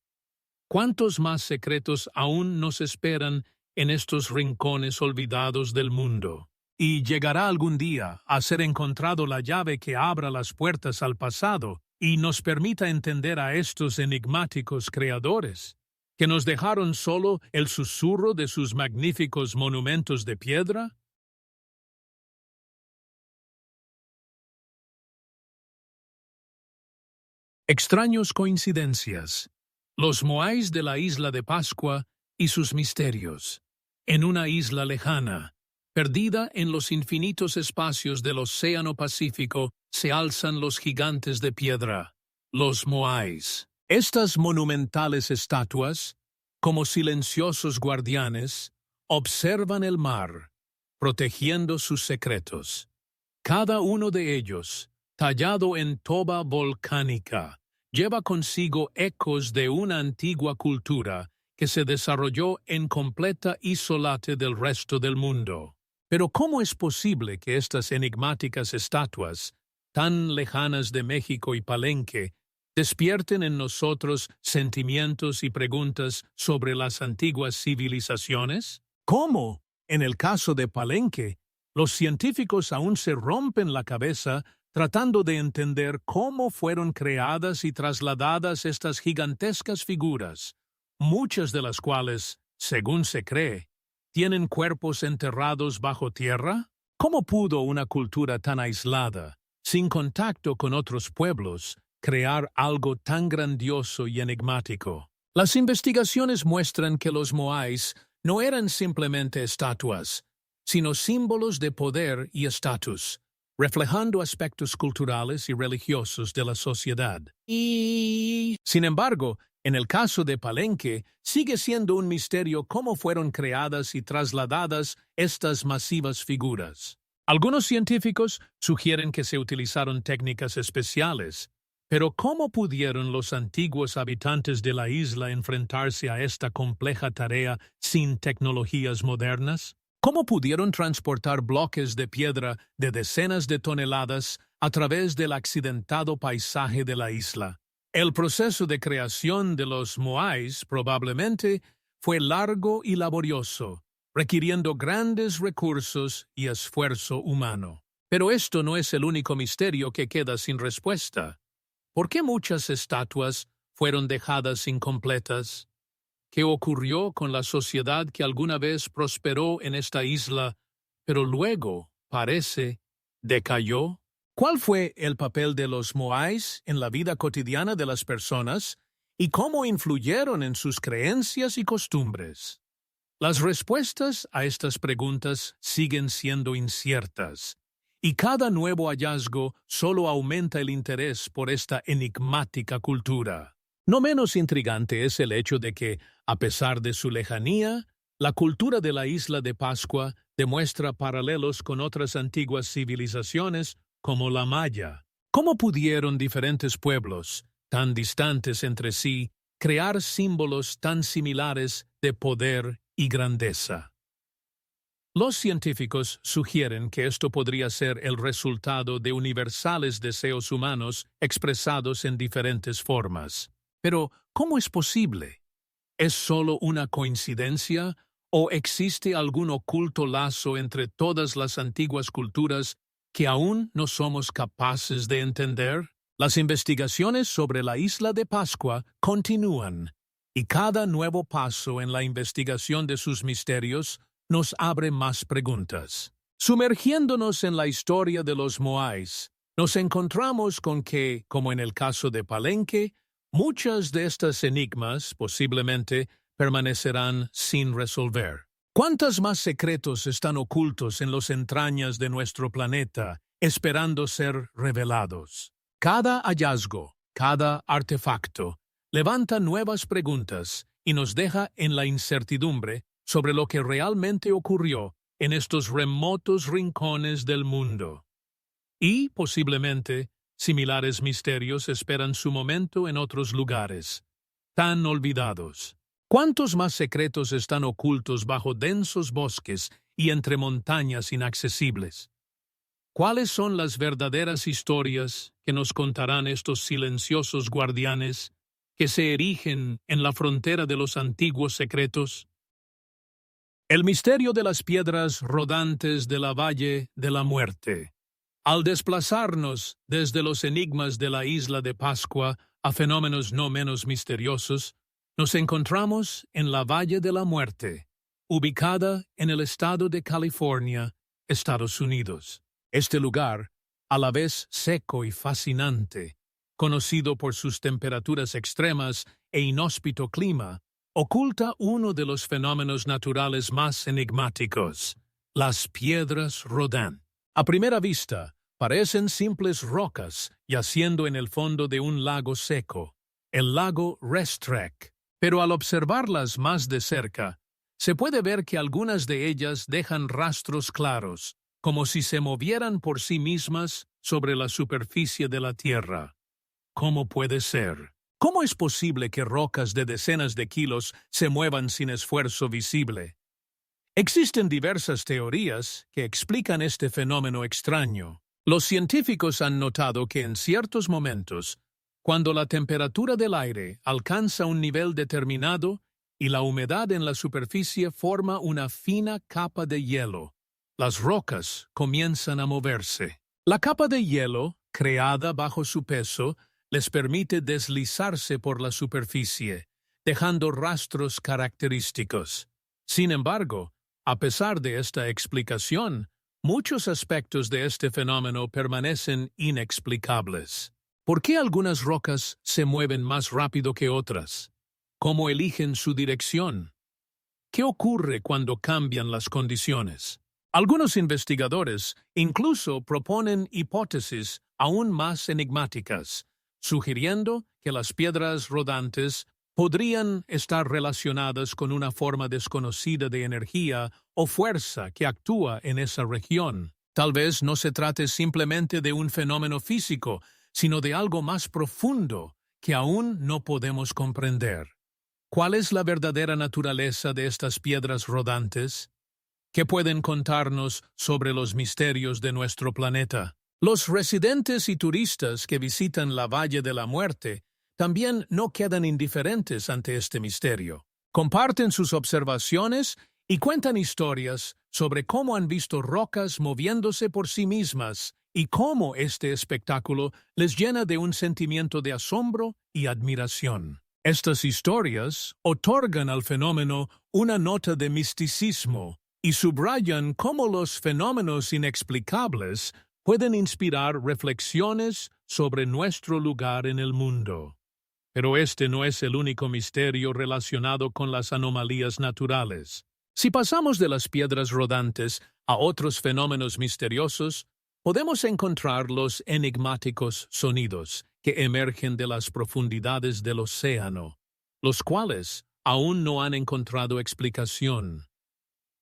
¿Cuántos más secretos aún nos esperan en estos rincones olvidados del mundo? Y llegará algún día a ser encontrado la llave que abra las puertas al pasado y nos permita entender a estos enigmáticos creadores, que nos dejaron solo el susurro de sus magníficos monumentos de piedra. Extraños coincidencias. Los moais de la isla de Pascua y sus misterios. En una isla lejana, perdida en los infinitos espacios del Océano Pacífico, se alzan los gigantes de piedra, los moais. Estas monumentales estatuas, como silenciosos guardianes, observan el mar, protegiendo sus secretos. Cada uno de ellos, tallado en toba volcánica, lleva consigo ecos de una antigua cultura que se desarrolló en completa isolate del resto del mundo. Pero ¿cómo es posible que estas enigmáticas estatuas, tan lejanas de México y Palenque, despierten en nosotros sentimientos y preguntas sobre las antiguas civilizaciones? ¿Cómo, en el caso de Palenque, los científicos aún se rompen la cabeza tratando de entender cómo fueron creadas y trasladadas estas gigantescas figuras, muchas de las cuales, según se cree, tienen cuerpos enterrados bajo tierra? ¿Cómo pudo una cultura tan aislada, sin contacto con otros pueblos, crear algo tan grandioso y enigmático? Las investigaciones muestran que los moais no eran simplemente estatuas, sino símbolos de poder y estatus, reflejando aspectos culturales y religiosos de la sociedad. Sin embargo, en el caso de Palenque, sigue siendo un misterio cómo fueron creadas y trasladadas estas masivas figuras. Algunos científicos sugieren que se utilizaron técnicas especiales, pero ¿cómo pudieron los antiguos habitantes de la isla enfrentarse a esta compleja tarea sin tecnologías modernas? ¿Cómo pudieron transportar bloques de piedra de decenas de toneladas a través del accidentado paisaje de la isla? El proceso de creación de los moais probablemente fue largo y laborioso, requiriendo grandes recursos y esfuerzo humano. Pero esto no es el único misterio que queda sin respuesta. ¿Por qué muchas estatuas fueron dejadas incompletas? ¿Qué ocurrió con la sociedad que alguna vez prosperó en esta isla, pero luego, parece, decayó? ¿Cuál fue el papel de los moais en la vida cotidiana de las personas y cómo influyeron en sus creencias y costumbres? Las respuestas a estas preguntas siguen siendo inciertas, y cada nuevo hallazgo solo aumenta el interés por esta enigmática cultura. No menos intrigante es el hecho de que, a pesar de su lejanía, la cultura de la isla de Pascua demuestra paralelos con otras antiguas civilizaciones como la maya. ¿Cómo pudieron diferentes pueblos, tan distantes entre sí, crear símbolos tan similares de poder y grandeza? Los científicos sugieren que esto podría ser el resultado de universales deseos humanos expresados en diferentes formas. Pero, ¿cómo es posible? ¿Es solo una coincidencia o existe algún oculto lazo entre todas las antiguas culturas que aún no somos capaces de entender? Las investigaciones sobre la isla de Pascua continúan, y cada nuevo paso en la investigación de sus misterios nos abre más preguntas. Sumergiéndonos en la historia de los moais, nos encontramos con que, como en el caso de Palenque, muchas de estas enigmas posiblemente permanecerán sin resolver. ¿Cuántos más secretos están ocultos en las entrañas de nuestro planeta, esperando ser revelados? Cada hallazgo, cada artefacto, levanta nuevas preguntas y nos deja en la incertidumbre sobre lo que realmente ocurrió en estos remotos rincones del mundo. Y, posiblemente, similares misterios esperan su momento en otros lugares, tan olvidados. ¿Cuántos más secretos están ocultos bajo densos bosques y entre montañas inaccesibles? ¿Cuáles son las verdaderas historias que nos contarán estos silenciosos guardianes que se erigen en la frontera de los antiguos secretos? El misterio de las piedras rodantes de la Valle de la Muerte. Al desplazarnos desde los enigmas de la isla de Pascua a fenómenos no menos misteriosos, nos encontramos en la Valle de la Muerte, ubicada en el estado de California, Estados Unidos. Este lugar, a la vez seco y fascinante, conocido por sus temperaturas extremas e inhóspito clima, oculta uno de los fenómenos naturales más enigmáticos, las piedras rodantes. A primera vista, parecen simples rocas yaciendo en el fondo de un lago seco, el lago Restrec, pero al observarlas más de cerca, se puede ver que algunas de ellas dejan rastros claros, como si se movieran por sí mismas sobre la superficie de la tierra. ¿Cómo puede ser? ¿Cómo es posible que rocas de decenas de kilos se muevan sin esfuerzo visible? Existen diversas teorías que explican este fenómeno extraño. Los científicos han notado que en ciertos momentos, cuando la temperatura del aire alcanza un nivel determinado y la humedad en la superficie forma una fina capa de hielo, las rocas comienzan a moverse. La capa de hielo, creada bajo su peso, les permite deslizarse por la superficie, dejando rastros característicos. Sin embargo, a pesar de esta explicación, muchos aspectos de este fenómeno permanecen inexplicables. ¿Por qué algunas rocas se mueven más rápido que otras? ¿Cómo eligen su dirección? ¿Qué ocurre cuando cambian las condiciones? Algunos investigadores incluso proponen hipótesis aún más enigmáticas, sugiriendo que las piedras rodantes podrían estar relacionadas con una forma desconocida de energía o fuerza que actúa en esa región. Tal vez no se trate simplemente de un fenómeno físico, sino de algo más profundo que aún no podemos comprender. ¿Cuál es la verdadera naturaleza de estas piedras rodantes? ¿Qué pueden contarnos sobre los misterios de nuestro planeta? Los residentes y turistas que visitan la Valle de la Muerte también no quedan indiferentes ante este misterio. Comparten sus observaciones y cuentan historias sobre cómo han visto rocas moviéndose por sí mismas y cómo este espectáculo les llena de un sentimiento de asombro y admiración. Estas historias otorgan al fenómeno una nota de misticismo y subrayan cómo los fenómenos inexplicables pueden inspirar reflexiones sobre nuestro lugar en el mundo. Pero este no es el único misterio relacionado con las anomalías naturales. Si pasamos de las piedras rodantes a otros fenómenos misteriosos, podemos encontrar los enigmáticos sonidos que emergen de las profundidades del océano, los cuales aún no han encontrado explicación.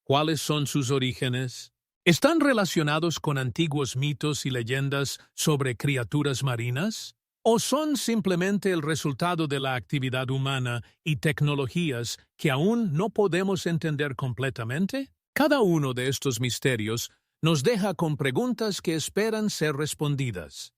¿Cuáles son sus orígenes? ¿Están relacionados con antiguos mitos y leyendas sobre criaturas marinas? ¿O son simplemente el resultado de la actividad humana y tecnologías que aún no podemos entender completamente? Cada uno de estos misterios nos deja con preguntas que esperan ser respondidas.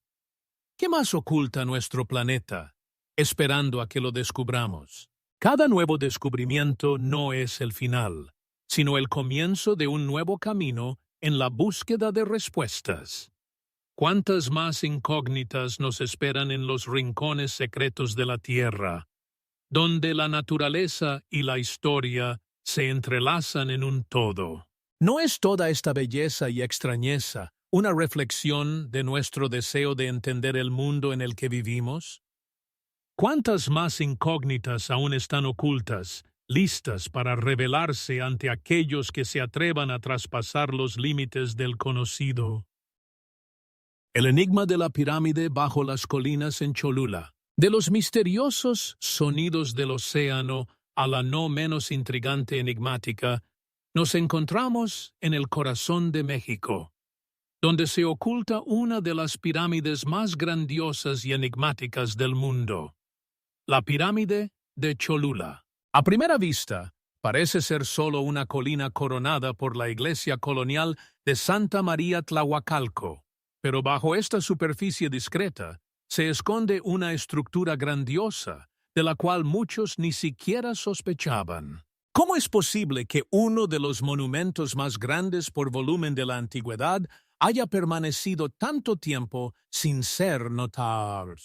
¿Qué más oculta nuestro planeta, esperando a que lo descubramos? Cada nuevo descubrimiento no es el final, sino el comienzo de un nuevo camino en la búsqueda de respuestas. ¿Cuántas más incógnitas nos esperan en los rincones secretos de la Tierra, donde la naturaleza y la historia se entrelazan en un todo? ¿No es toda esta belleza y extrañeza una reflexión de nuestro deseo de entender el mundo en el que vivimos? ¿Cuántas más incógnitas aún están ocultas, listas para revelarse ante aquellos que se atrevan a traspasar los límites del conocido? El enigma de la pirámide bajo las colinas en Cholula. De los misteriosos sonidos del océano a la no menos intrigante enigmática, nos encontramos en el corazón de México, donde se oculta una de las pirámides más grandiosas y enigmáticas del mundo, la pirámide de Cholula. A primera vista, parece ser solo una colina coronada por la iglesia colonial de Santa María Tlahuacalco, pero bajo esta superficie discreta se esconde una estructura grandiosa de la cual muchos ni siquiera sospechaban. ¿Cómo es posible que uno de los monumentos más grandes por volumen de la antigüedad haya permanecido tanto tiempo sin ser notado?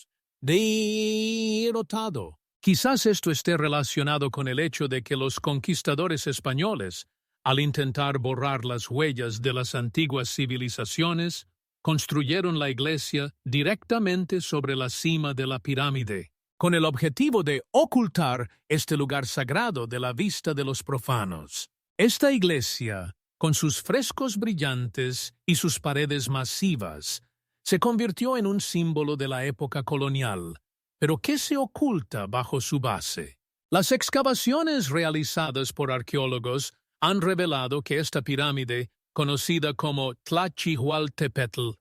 Quizás esto esté relacionado con el hecho de que los conquistadores españoles, al intentar borrar las huellas de las antiguas civilizaciones, construyeron la iglesia directamente sobre la cima de la pirámide, con el objetivo de ocultar este lugar sagrado de la vista de los profanos. Esta iglesia, con sus frescos brillantes y sus paredes masivas, se convirtió en un símbolo de la época colonial. Pero ¿qué se oculta bajo su base? Las excavaciones realizadas por arqueólogos han revelado que esta pirámide, conocida como Tlachihualtepetl,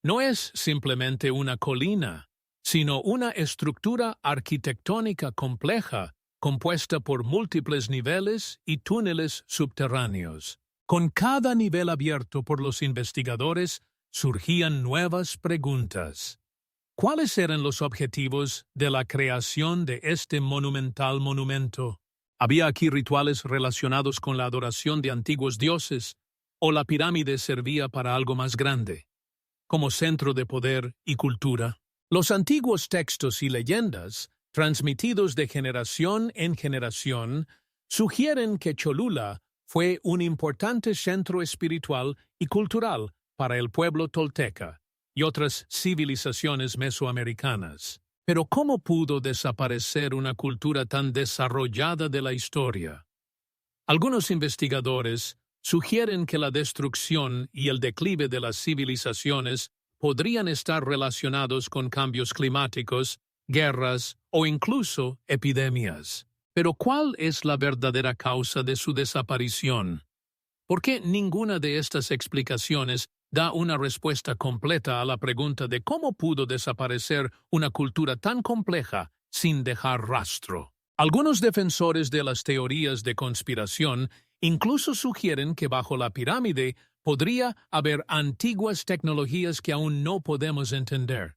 no es simplemente una colina, sino una estructura arquitectónica compleja compuesta por múltiples niveles y túneles subterráneos. Con cada nivel abierto por los investigadores, surgían nuevas preguntas. ¿Cuáles eran los objetivos de la creación de este monumental monumento? ¿Había aquí rituales relacionados con la adoración de antiguos dioses, o la pirámide servía para algo más grande, como centro de poder y cultura? Los antiguos textos y leyendas, transmitidos de generación en generación, sugieren que Cholula fue un importante centro espiritual y cultural para el pueblo tolteca y otras civilizaciones mesoamericanas. Pero ¿cómo pudo desaparecer una cultura tan desarrollada de la historia? Algunos investigadores sugieren que la destrucción y el declive de las civilizaciones podrían estar relacionados con cambios climáticos, guerras o incluso epidemias. Pero ¿cuál es la verdadera causa de su desaparición? ¿Por qué ninguna de estas explicaciones da una respuesta completa a la pregunta de cómo pudo desaparecer una cultura tan compleja sin dejar rastro? Algunos defensores de las teorías de conspiración incluso sugieren que bajo la pirámide podría haber antiguas tecnologías que aún no podemos entender.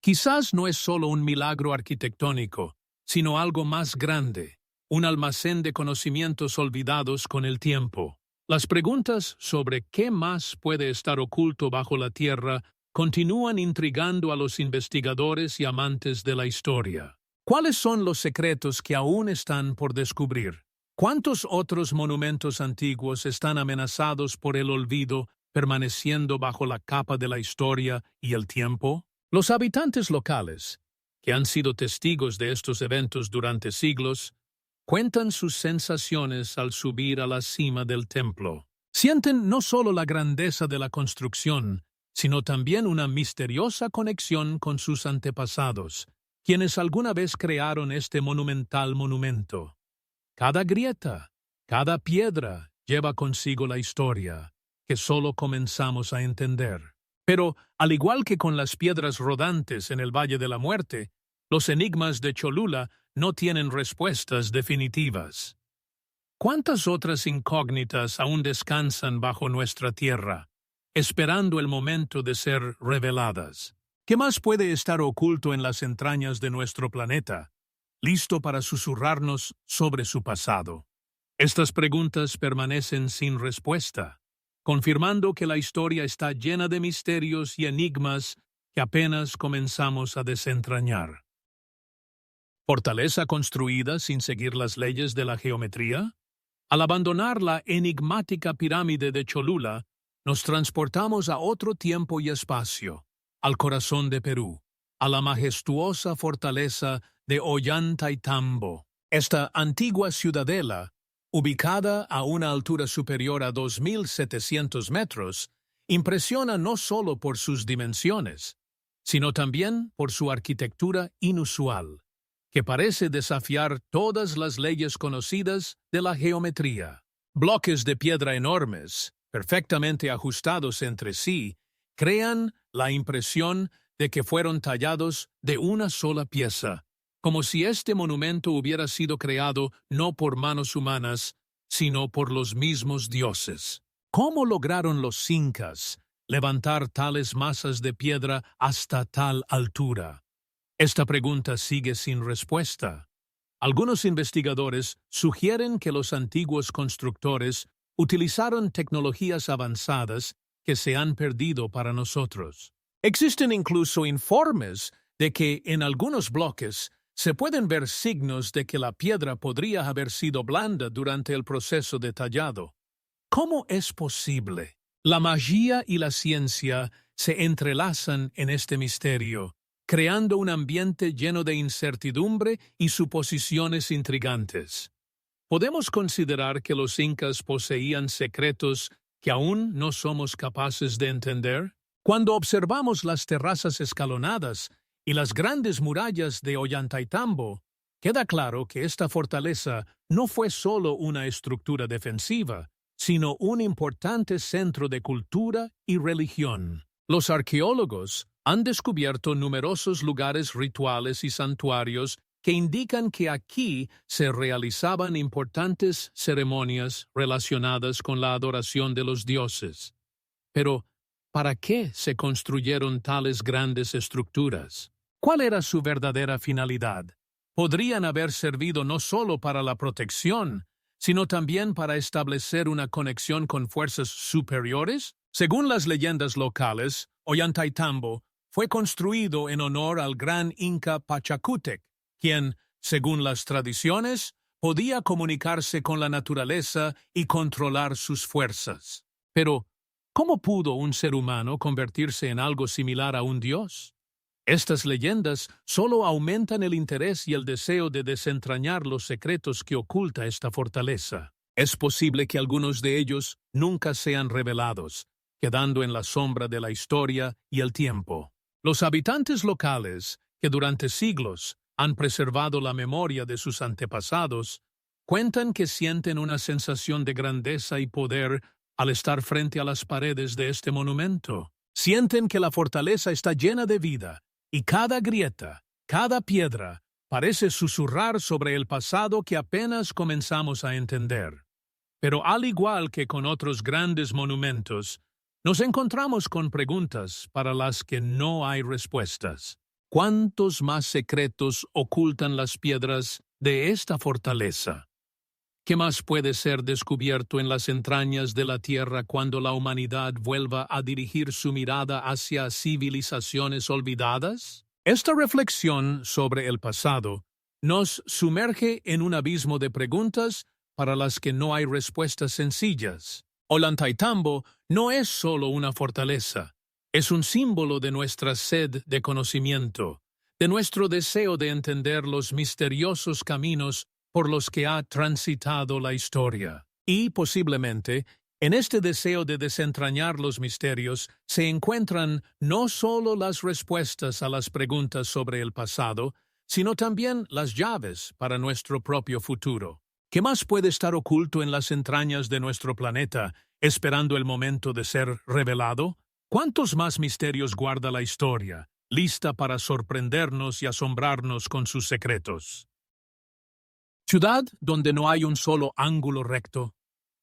Quizás no es solo un milagro arquitectónico, sino algo más grande, un almacén de conocimientos olvidados con el tiempo. Las preguntas sobre qué más puede estar oculto bajo la tierra continúan intrigando a los investigadores y amantes de la historia. ¿Cuáles son los secretos que aún están por descubrir? ¿Cuántos otros monumentos antiguos están amenazados por el olvido, permaneciendo bajo la capa de la historia y el tiempo? Los habitantes locales, que han sido testigos de estos eventos durante siglos, cuentan sus sensaciones al subir a la cima del templo. Sienten no solo la grandeza de la construcción, sino también una misteriosa conexión con sus antepasados, quienes alguna vez crearon este monumental monumento. Cada grieta, cada piedra lleva consigo la historia, que solo comenzamos a entender. Pero, al igual que con las piedras rodantes en el Valle de la Muerte, los enigmas de Cholula no tienen respuestas definitivas. ¿Cuántas otras incógnitas aún descansan bajo nuestra tierra, esperando el momento de ser reveladas? ¿Qué más puede estar oculto en las entrañas de nuestro planeta, listo para susurrarnos sobre su pasado? Estas preguntas permanecen sin respuesta, confirmando que la historia está llena de misterios y enigmas que apenas comenzamos a desentrañar. ¿Fortaleza construida sin seguir las leyes de la geometría? Al abandonar la enigmática pirámide de Cholula, nos transportamos a otro tiempo y espacio, al corazón de Perú, a la majestuosa fortaleza de Ollantaytambo. Esta antigua ciudadela, ubicada a una altura superior a 2.700 metros, impresiona no solo por sus dimensiones, sino también por su arquitectura inusual, que parece desafiar todas las leyes conocidas de la geometría. Bloques de piedra enormes, perfectamente ajustados entre sí, crean la impresión de que fueron tallados de una sola pieza, como si este monumento hubiera sido creado no por manos humanas, sino por los mismos dioses. ¿Cómo lograron los incas levantar tales masas de piedra hasta tal altura? Esta pregunta sigue sin respuesta. Algunos investigadores sugieren que los antiguos constructores utilizaron tecnologías avanzadas que se han perdido para nosotros. Existen incluso informes de que en algunos bloques se pueden ver signos de que la piedra podría haber sido blanda durante el proceso de tallado. ¿Cómo es posible? La magia y la ciencia se entrelazan en este misterio, creando un ambiente lleno de incertidumbre y suposiciones intrigantes. ¿Podemos considerar que los incas poseían secretos que aún no somos capaces de entender? Cuando observamos las terrazas escalonadas y las grandes murallas de Ollantaytambo, queda claro que esta fortaleza no fue solo una estructura defensiva, sino un importante centro de cultura y religión. Los arqueólogos han descubierto numerosos lugares rituales y santuarios que indican que aquí se realizaban importantes ceremonias relacionadas con la adoración de los dioses. Pero, ¿para qué se construyeron tales grandes estructuras? ¿Cuál era su verdadera finalidad? ¿Podrían haber servido no solo para la protección, sino también para establecer una conexión con fuerzas superiores? Según las leyendas locales, Ollantaytambo fue construido en honor al gran Inca Pachacútec, quien, según las tradiciones, podía comunicarse con la naturaleza y controlar sus fuerzas. Pero, ¿cómo pudo un ser humano convertirse en algo similar a un dios? Estas leyendas solo aumentan el interés y el deseo de desentrañar los secretos que oculta esta fortaleza. Es posible que algunos de ellos nunca sean revelados, quedando en la sombra de la historia y el tiempo. Los habitantes locales, que durante siglos han preservado la memoria de sus antepasados, cuentan que sienten una sensación de grandeza y poder al estar frente a las paredes de este monumento. Sienten que la fortaleza está llena de vida, y cada grieta, cada piedra, parece susurrar sobre el pasado que apenas comenzamos a entender. Pero al igual que con otros grandes monumentos, nos encontramos con preguntas para las que no hay respuestas. ¿Cuántos más secretos ocultan las piedras de esta fortaleza? ¿Qué más puede ser descubierto en las entrañas de la Tierra cuando la humanidad vuelva a dirigir su mirada hacia civilizaciones olvidadas? Esta reflexión sobre el pasado nos sumerge en un abismo de preguntas para las que no hay respuestas sencillas. Ollantaytambo no es solo una fortaleza, es un símbolo de nuestra sed de conocimiento, de nuestro deseo de entender los misteriosos caminos por los que ha transitado la historia. Y, posiblemente, en este deseo de desentrañar los misterios se encuentran no solo las respuestas a las preguntas sobre el pasado, sino también las llaves para nuestro propio futuro. ¿Qué más puede estar oculto en las entrañas de nuestro planeta, esperando el momento de ser revelado? ¿Cuántos más misterios guarda la historia, lista para sorprendernos y asombrarnos con sus secretos? Ciudad donde no hay un solo ángulo recto.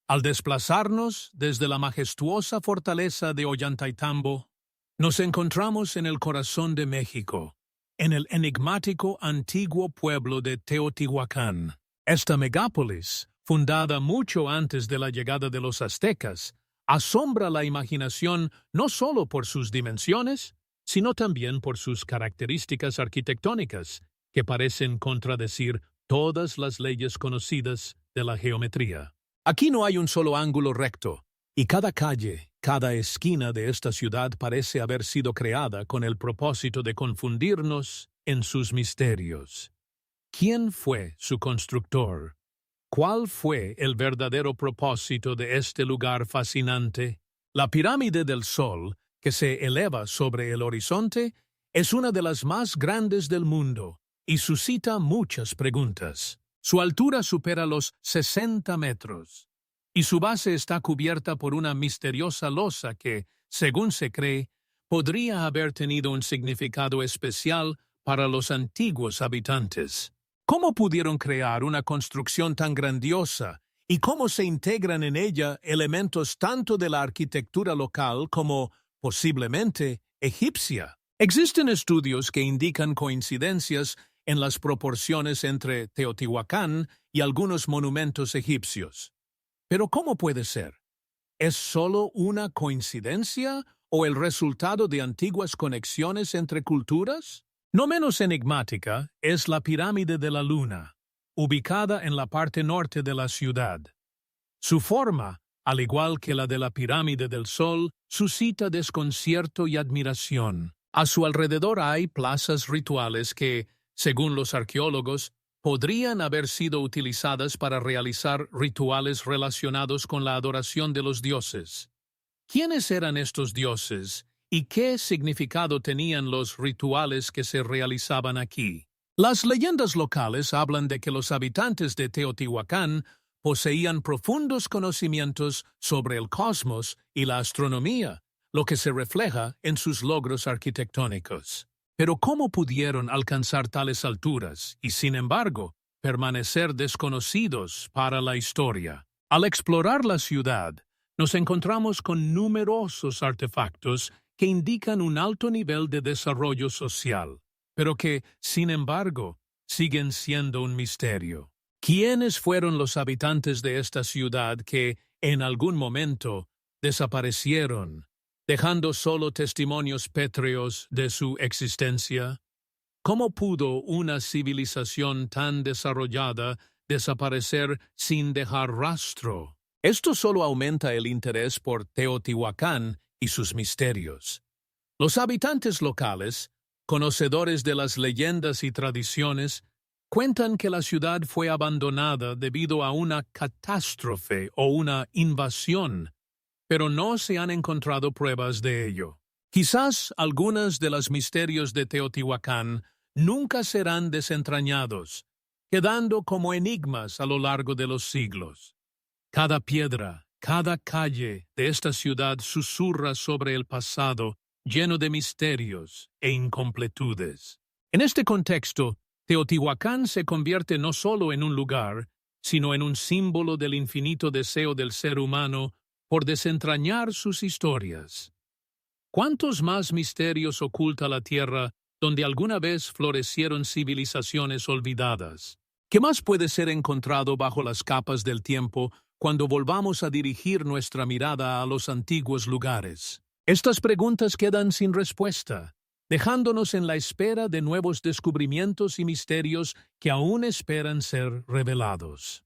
Al desplazarnos desde la majestuosa fortaleza de Ollantaytambo, nos encontramos en el corazón de México, en el enigmático antiguo pueblo de Teotihuacán. Esta megápolis, fundada mucho antes de la llegada de los aztecas, asombra la imaginación no solo por sus dimensiones, sino también por sus características arquitectónicas, que parecen contradecir todas las leyes conocidas de la geometría. Aquí no hay un solo ángulo recto, y cada calle, cada esquina de esta ciudad parece haber sido creada con el propósito de confundirnos en sus misterios. ¿Quién fue su constructor? ¿Cuál fue el verdadero propósito de este lugar fascinante? La pirámide del Sol, que se eleva sobre el horizonte, es una de las más grandes del mundo y suscita muchas preguntas. Su altura supera los 60 metros, y su base está cubierta por una misteriosa losa que, según se cree, podría haber tenido un significado especial para los antiguos habitantes. ¿Cómo pudieron crear una construcción tan grandiosa y cómo se integran en ella elementos tanto de la arquitectura local como, posiblemente, egipcia? Existen estudios que indican coincidencias en las proporciones entre Teotihuacán y algunos monumentos egipcios. Pero ¿cómo puede ser? ¿Es solo una coincidencia o el resultado de antiguas conexiones entre culturas? No menos enigmática es la pirámide de la Luna, ubicada en la parte norte de la ciudad. Su forma, al igual que la de la pirámide del Sol, suscita desconcierto y admiración. A su alrededor hay plazas rituales que, según los arqueólogos, podrían haber sido utilizadas para realizar rituales relacionados con la adoración de los dioses. ¿Quiénes eran estos dioses y qué significado tenían los rituales que se realizaban aquí? Las leyendas locales hablan de que los habitantes de Teotihuacán poseían profundos conocimientos sobre el cosmos y la astronomía, lo que se refleja en sus logros arquitectónicos. Pero ¿cómo pudieron alcanzar tales alturas y, sin embargo, permanecer desconocidos para la historia? Al explorar la ciudad, nos encontramos con numerosos artefactos que indican un alto nivel de desarrollo social, pero que, sin embargo, siguen siendo un misterio. ¿Quiénes fueron los habitantes de esta ciudad que, en algún momento, desaparecieron, dejando solo testimonios pétreos de su existencia? ¿Cómo pudo una civilización tan desarrollada desaparecer sin dejar rastro? Esto solo aumenta el interés por Teotihuacán y sus misterios. Los habitantes locales, conocedores de las leyendas y tradiciones, Cuentan que la ciudad fue abandonada debido a una catástrofe o una invasión, pero no se han encontrado pruebas de ello. Quizás algunos de los misterios de Teotihuacán nunca serán desentrañados, quedando como enigmas a lo largo de los siglos. Cada piedra, cada calle de esta ciudad susurra sobre el pasado lleno de misterios e incompletudes. En este contexto, Teotihuacán se convierte no solo en un lugar, sino en un símbolo del infinito deseo del ser humano por desentrañar sus historias. ¿Cuántos más misterios oculta la tierra donde alguna vez florecieron civilizaciones olvidadas? ¿Qué más puede ser encontrado bajo las capas del tiempo cuando volvamos a dirigir nuestra mirada a los antiguos lugares? Estas preguntas quedan sin respuesta, dejándonos en la espera de nuevos descubrimientos y misterios que aún esperan ser revelados.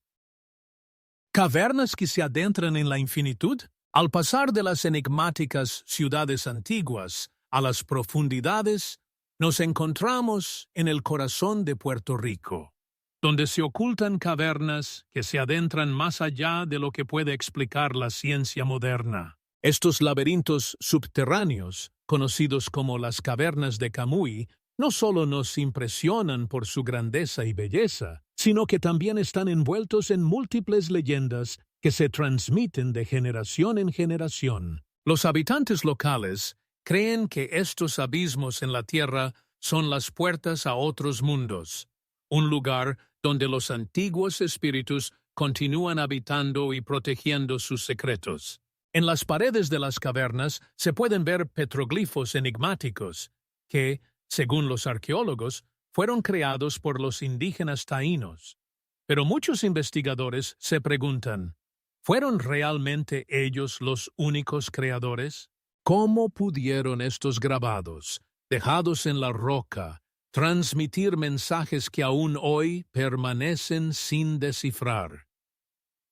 ¿Cavernas que se adentran en la infinitud? Al pasar de las enigmáticas ciudades antiguas a las profundidades, nos encontramos en el corazón de Puerto Rico, donde se ocultan cavernas que se adentran más allá de lo que puede explicar la ciencia moderna. Estos laberintos subterráneos, conocidos como las cavernas de Camuy, no solo nos impresionan por su grandeza y belleza, sino que también están envueltos en múltiples leyendas que se transmiten de generación en generación. Los habitantes locales creen que estos abismos en la tierra son las puertas a otros mundos, un lugar donde los antiguos espíritus continúan habitando y protegiendo sus secretos. En las paredes de las cavernas se pueden ver petroglifos enigmáticos que, según los arqueólogos, fueron creados por los indígenas taínos. Pero muchos investigadores se preguntan, ¿fueron realmente ellos los únicos creadores? ¿Cómo pudieron estos grabados, dejados en la roca, transmitir mensajes que aún hoy permanecen sin descifrar?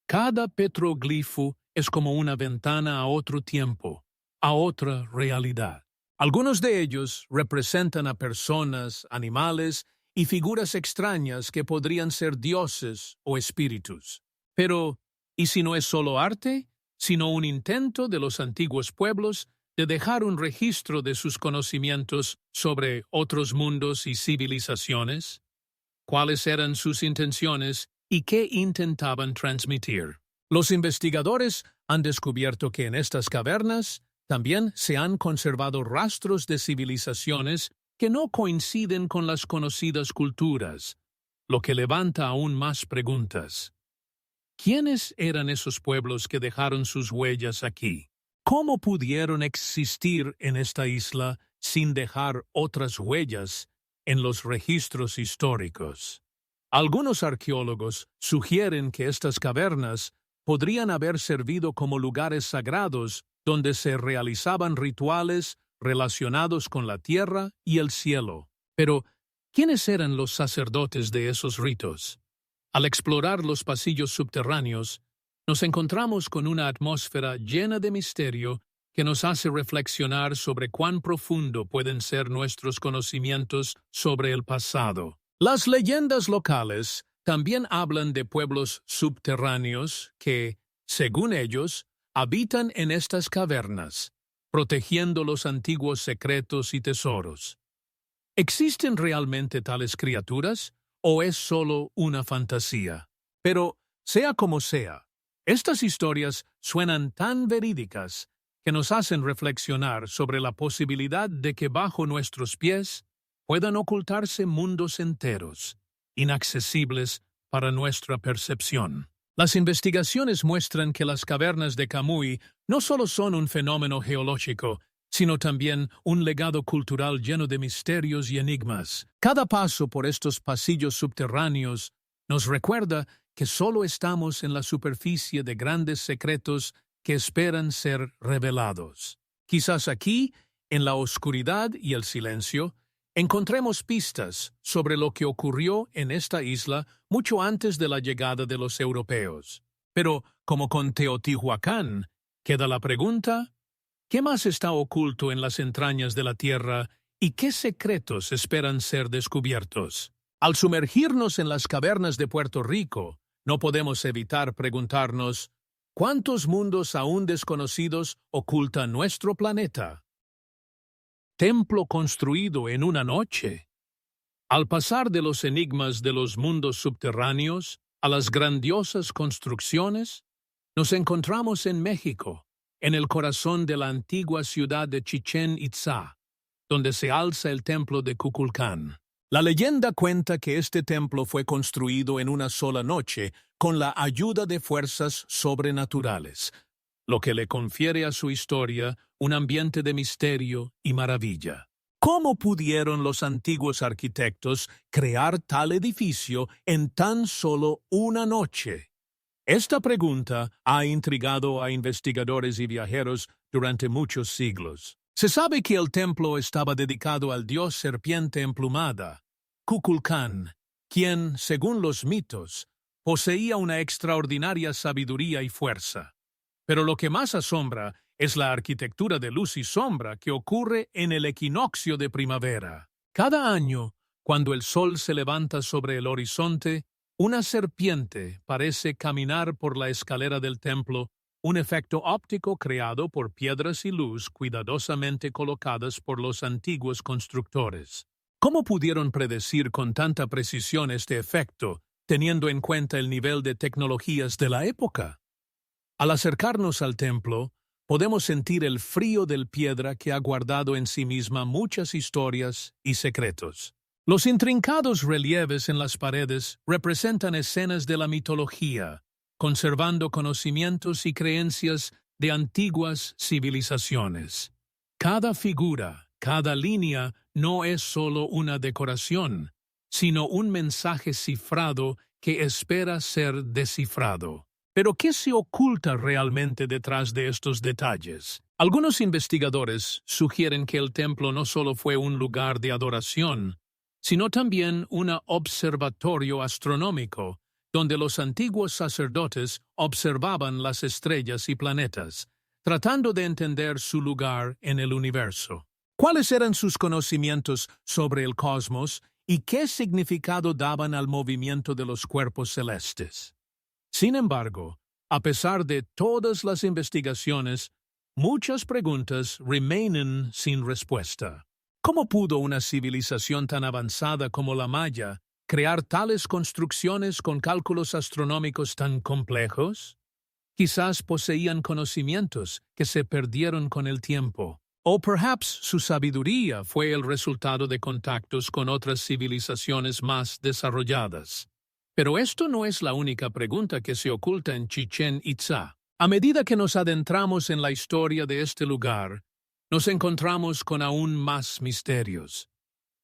Cada petroglifo es como una ventana a otro tiempo, a otra realidad. Algunos de ellos representan a personas, animales y figuras extrañas que podrían ser dioses o espíritus. Pero, ¿y si no es solo arte, sino un intento de los antiguos pueblos de dejar un registro de sus conocimientos sobre otros mundos y civilizaciones? ¿Cuáles eran sus intenciones y qué intentaban transmitir? Los investigadores han descubierto que en estas cavernas también se han conservado rastros de civilizaciones que no coinciden con las conocidas culturas, lo que levanta aún más preguntas. ¿Quiénes eran esos pueblos que dejaron sus huellas aquí? ¿Cómo pudieron existir en esta isla sin dejar otras huellas en los registros históricos? Algunos arqueólogos sugieren que estas cavernas podrían haber servido como lugares sagrados donde se realizaban rituales relacionados con la tierra y el cielo. Pero, ¿quiénes eran los sacerdotes de esos ritos? Al explorar los pasillos subterráneos, nos encontramos con una atmósfera llena de misterio que nos hace reflexionar sobre cuán profundo pueden ser nuestros conocimientos sobre el pasado. Las leyendas locales también hablan de pueblos subterráneos que, según ellos, habitan en estas cavernas, protegiendo los antiguos secretos y tesoros. ¿Existen realmente tales criaturas o es solo una fantasía? Pero, sea como sea, estas historias suenan tan verídicas que nos hacen reflexionar sobre la posibilidad de que bajo nuestros pies puedan ocultarse mundos enteros, inaccesibles para nuestra percepción. Las investigaciones muestran que las cavernas de Camuy no solo son un fenómeno geológico, sino también un legado cultural lleno de misterios y enigmas. Cada paso por estos pasillos subterráneos nos recuerda que solo estamos en la superficie de grandes secretos que esperan ser revelados. Quizás aquí, en la oscuridad y el silencio, encontremos pistas sobre lo que ocurrió en esta isla mucho antes de la llegada de los europeos. Pero, como con Teotihuacán, queda la pregunta: ¿qué más está oculto en las entrañas de la tierra y qué secretos esperan ser descubiertos? Al sumergirnos en las cavernas de Puerto Rico, no podemos evitar preguntarnos, ¿cuántos mundos aún desconocidos oculta nuestro planeta? Templo construido en una noche. Al pasar de los enigmas de los mundos subterráneos a las grandiosas construcciones, nos encontramos en México, en el corazón de la antigua ciudad de Chichén Itzá, donde se alza el templo de Kukulcán. La leyenda cuenta que este templo fue construido en una sola noche con la ayuda de fuerzas sobrenaturales, lo que le confiere a su historia un ambiente de misterio y maravilla. ¿Cómo pudieron los antiguos arquitectos crear tal edificio en tan solo una noche? Esta pregunta ha intrigado a investigadores y viajeros durante muchos siglos. Se sabe que el templo estaba dedicado al dios serpiente emplumada, Kukulcán, quien, según los mitos, poseía una extraordinaria sabiduría y fuerza. Pero lo que más asombra es la arquitectura de luz y sombra que ocurre en el equinoccio de primavera. Cada año, cuando el sol se levanta sobre el horizonte, una serpiente parece caminar por la escalera del templo, un efecto óptico creado por piedras y luz cuidadosamente colocadas por los antiguos constructores. ¿Cómo pudieron predecir con tanta precisión este efecto, teniendo en cuenta el nivel de tecnologías de la época? Al acercarnos al templo, podemos sentir el frío del piedra que ha guardado en sí misma muchas historias y secretos. Los intrincados relieves en las paredes representan escenas de la mitología, conservando conocimientos y creencias de antiguas civilizaciones. Cada figura, cada línea no es solo una decoración, sino un mensaje cifrado que espera ser descifrado. Pero ¿qué se oculta realmente detrás de estos detalles? Algunos investigadores sugieren que el templo no solo fue un lugar de adoración, sino también un observatorio astronómico, donde los antiguos sacerdotes observaban las estrellas y planetas, tratando de entender su lugar en el universo. ¿Cuáles eran sus conocimientos sobre el cosmos y qué significado daban al movimiento de los cuerpos celestes? Sin embargo, a pesar de todas las investigaciones, muchas preguntas remainen sin respuesta. ¿Cómo pudo una civilización tan avanzada como la maya crear tales construcciones con cálculos astronómicos tan complejos? Quizás poseían conocimientos que se perdieron con el tiempo. O quizás su sabiduría fue el resultado de contactos con otras civilizaciones más desarrolladas. Pero esto no es la única pregunta que se oculta en Chichén Itzá. A medida que nos adentramos en la historia de este lugar, nos encontramos con aún más misterios.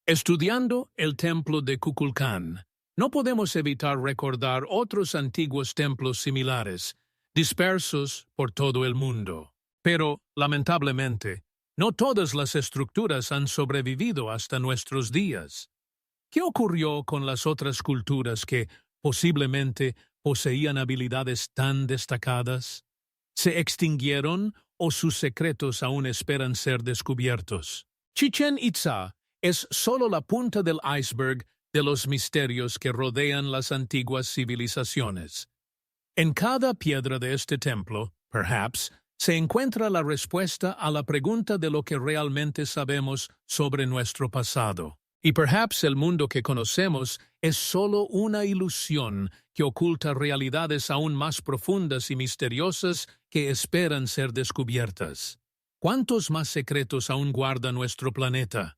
Estudiando el templo de Kukulcán, no podemos evitar recordar otros antiguos templos similares, dispersos por todo el mundo. Pero, lamentablemente, no todas las estructuras han sobrevivido hasta nuestros días. ¿Qué ocurrió con las otras culturas que, posiblemente, poseían habilidades tan destacadas? ¿Se extinguieron o sus secretos aún esperan ser descubiertos? Chichén Itzá es solo la punta del iceberg de los misterios que rodean las antiguas civilizaciones. En cada piedra de este templo, quizás, se encuentra la respuesta a la pregunta de lo que realmente sabemos sobre nuestro pasado. Y quizás el mundo que conocemos es solo una ilusión que oculta realidades aún más profundas y misteriosas que esperan ser descubiertas. ¿Cuántos más secretos aún guarda nuestro planeta?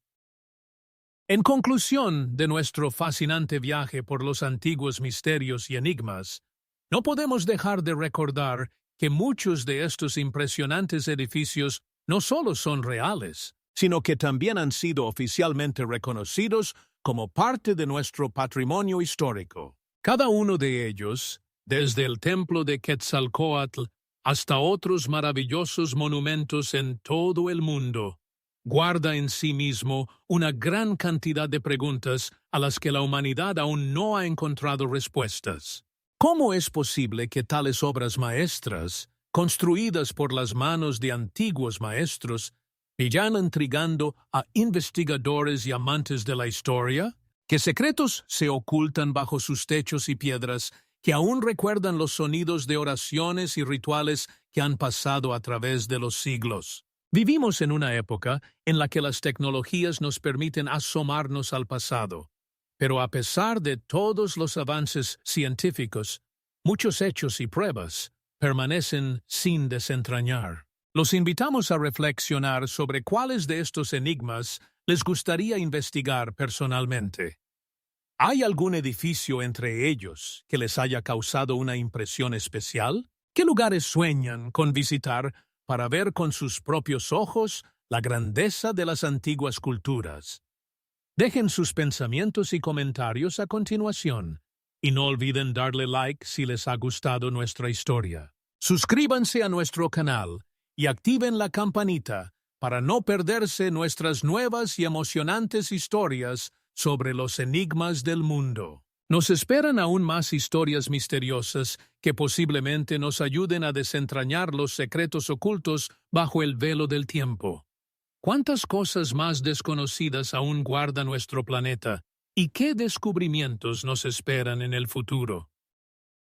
En conclusión de nuestro fascinante viaje por los antiguos misterios y enigmas, no podemos dejar de recordar que muchos de estos impresionantes edificios no solo son reales, sino que también han sido oficialmente reconocidos como parte de nuestro patrimonio histórico. Cada uno de ellos, desde el templo de Quetzalcóatl hasta otros maravillosos monumentos en todo el mundo, guarda en sí mismo una gran cantidad de preguntas a las que la humanidad aún no ha encontrado respuestas. ¿Cómo es posible que tales obras maestras, construidas por las manos de antiguos maestros, sigan intrigando a investigadores y amantes de la historia? ¿Qué secretos se ocultan bajo sus techos y piedras que aún recuerdan los sonidos de oraciones y rituales que han pasado a través de los siglos? Vivimos en una época en la que las tecnologías nos permiten asomarnos al pasado, pero a pesar de todos los avances científicos, muchos hechos y pruebas permanecen sin desentrañar. Los invitamos a reflexionar sobre cuáles de estos enigmas les gustaría investigar personalmente. ¿Hay algún edificio entre ellos que les haya causado una impresión especial? ¿Qué lugares sueñan con visitar para ver con sus propios ojos la grandeza de las antiguas culturas? Dejen sus pensamientos y comentarios a continuación, y no olviden darle like si les ha gustado nuestra historia. Suscríbanse a nuestro canal y activen la campanita para no perderse nuestras nuevas y emocionantes historias sobre los enigmas del mundo. Nos esperan aún más historias misteriosas que posiblemente nos ayuden a desentrañar los secretos ocultos bajo el velo del tiempo. ¿Cuántas cosas más desconocidas aún guarda nuestro planeta? ¿Y qué descubrimientos nos esperan en el futuro?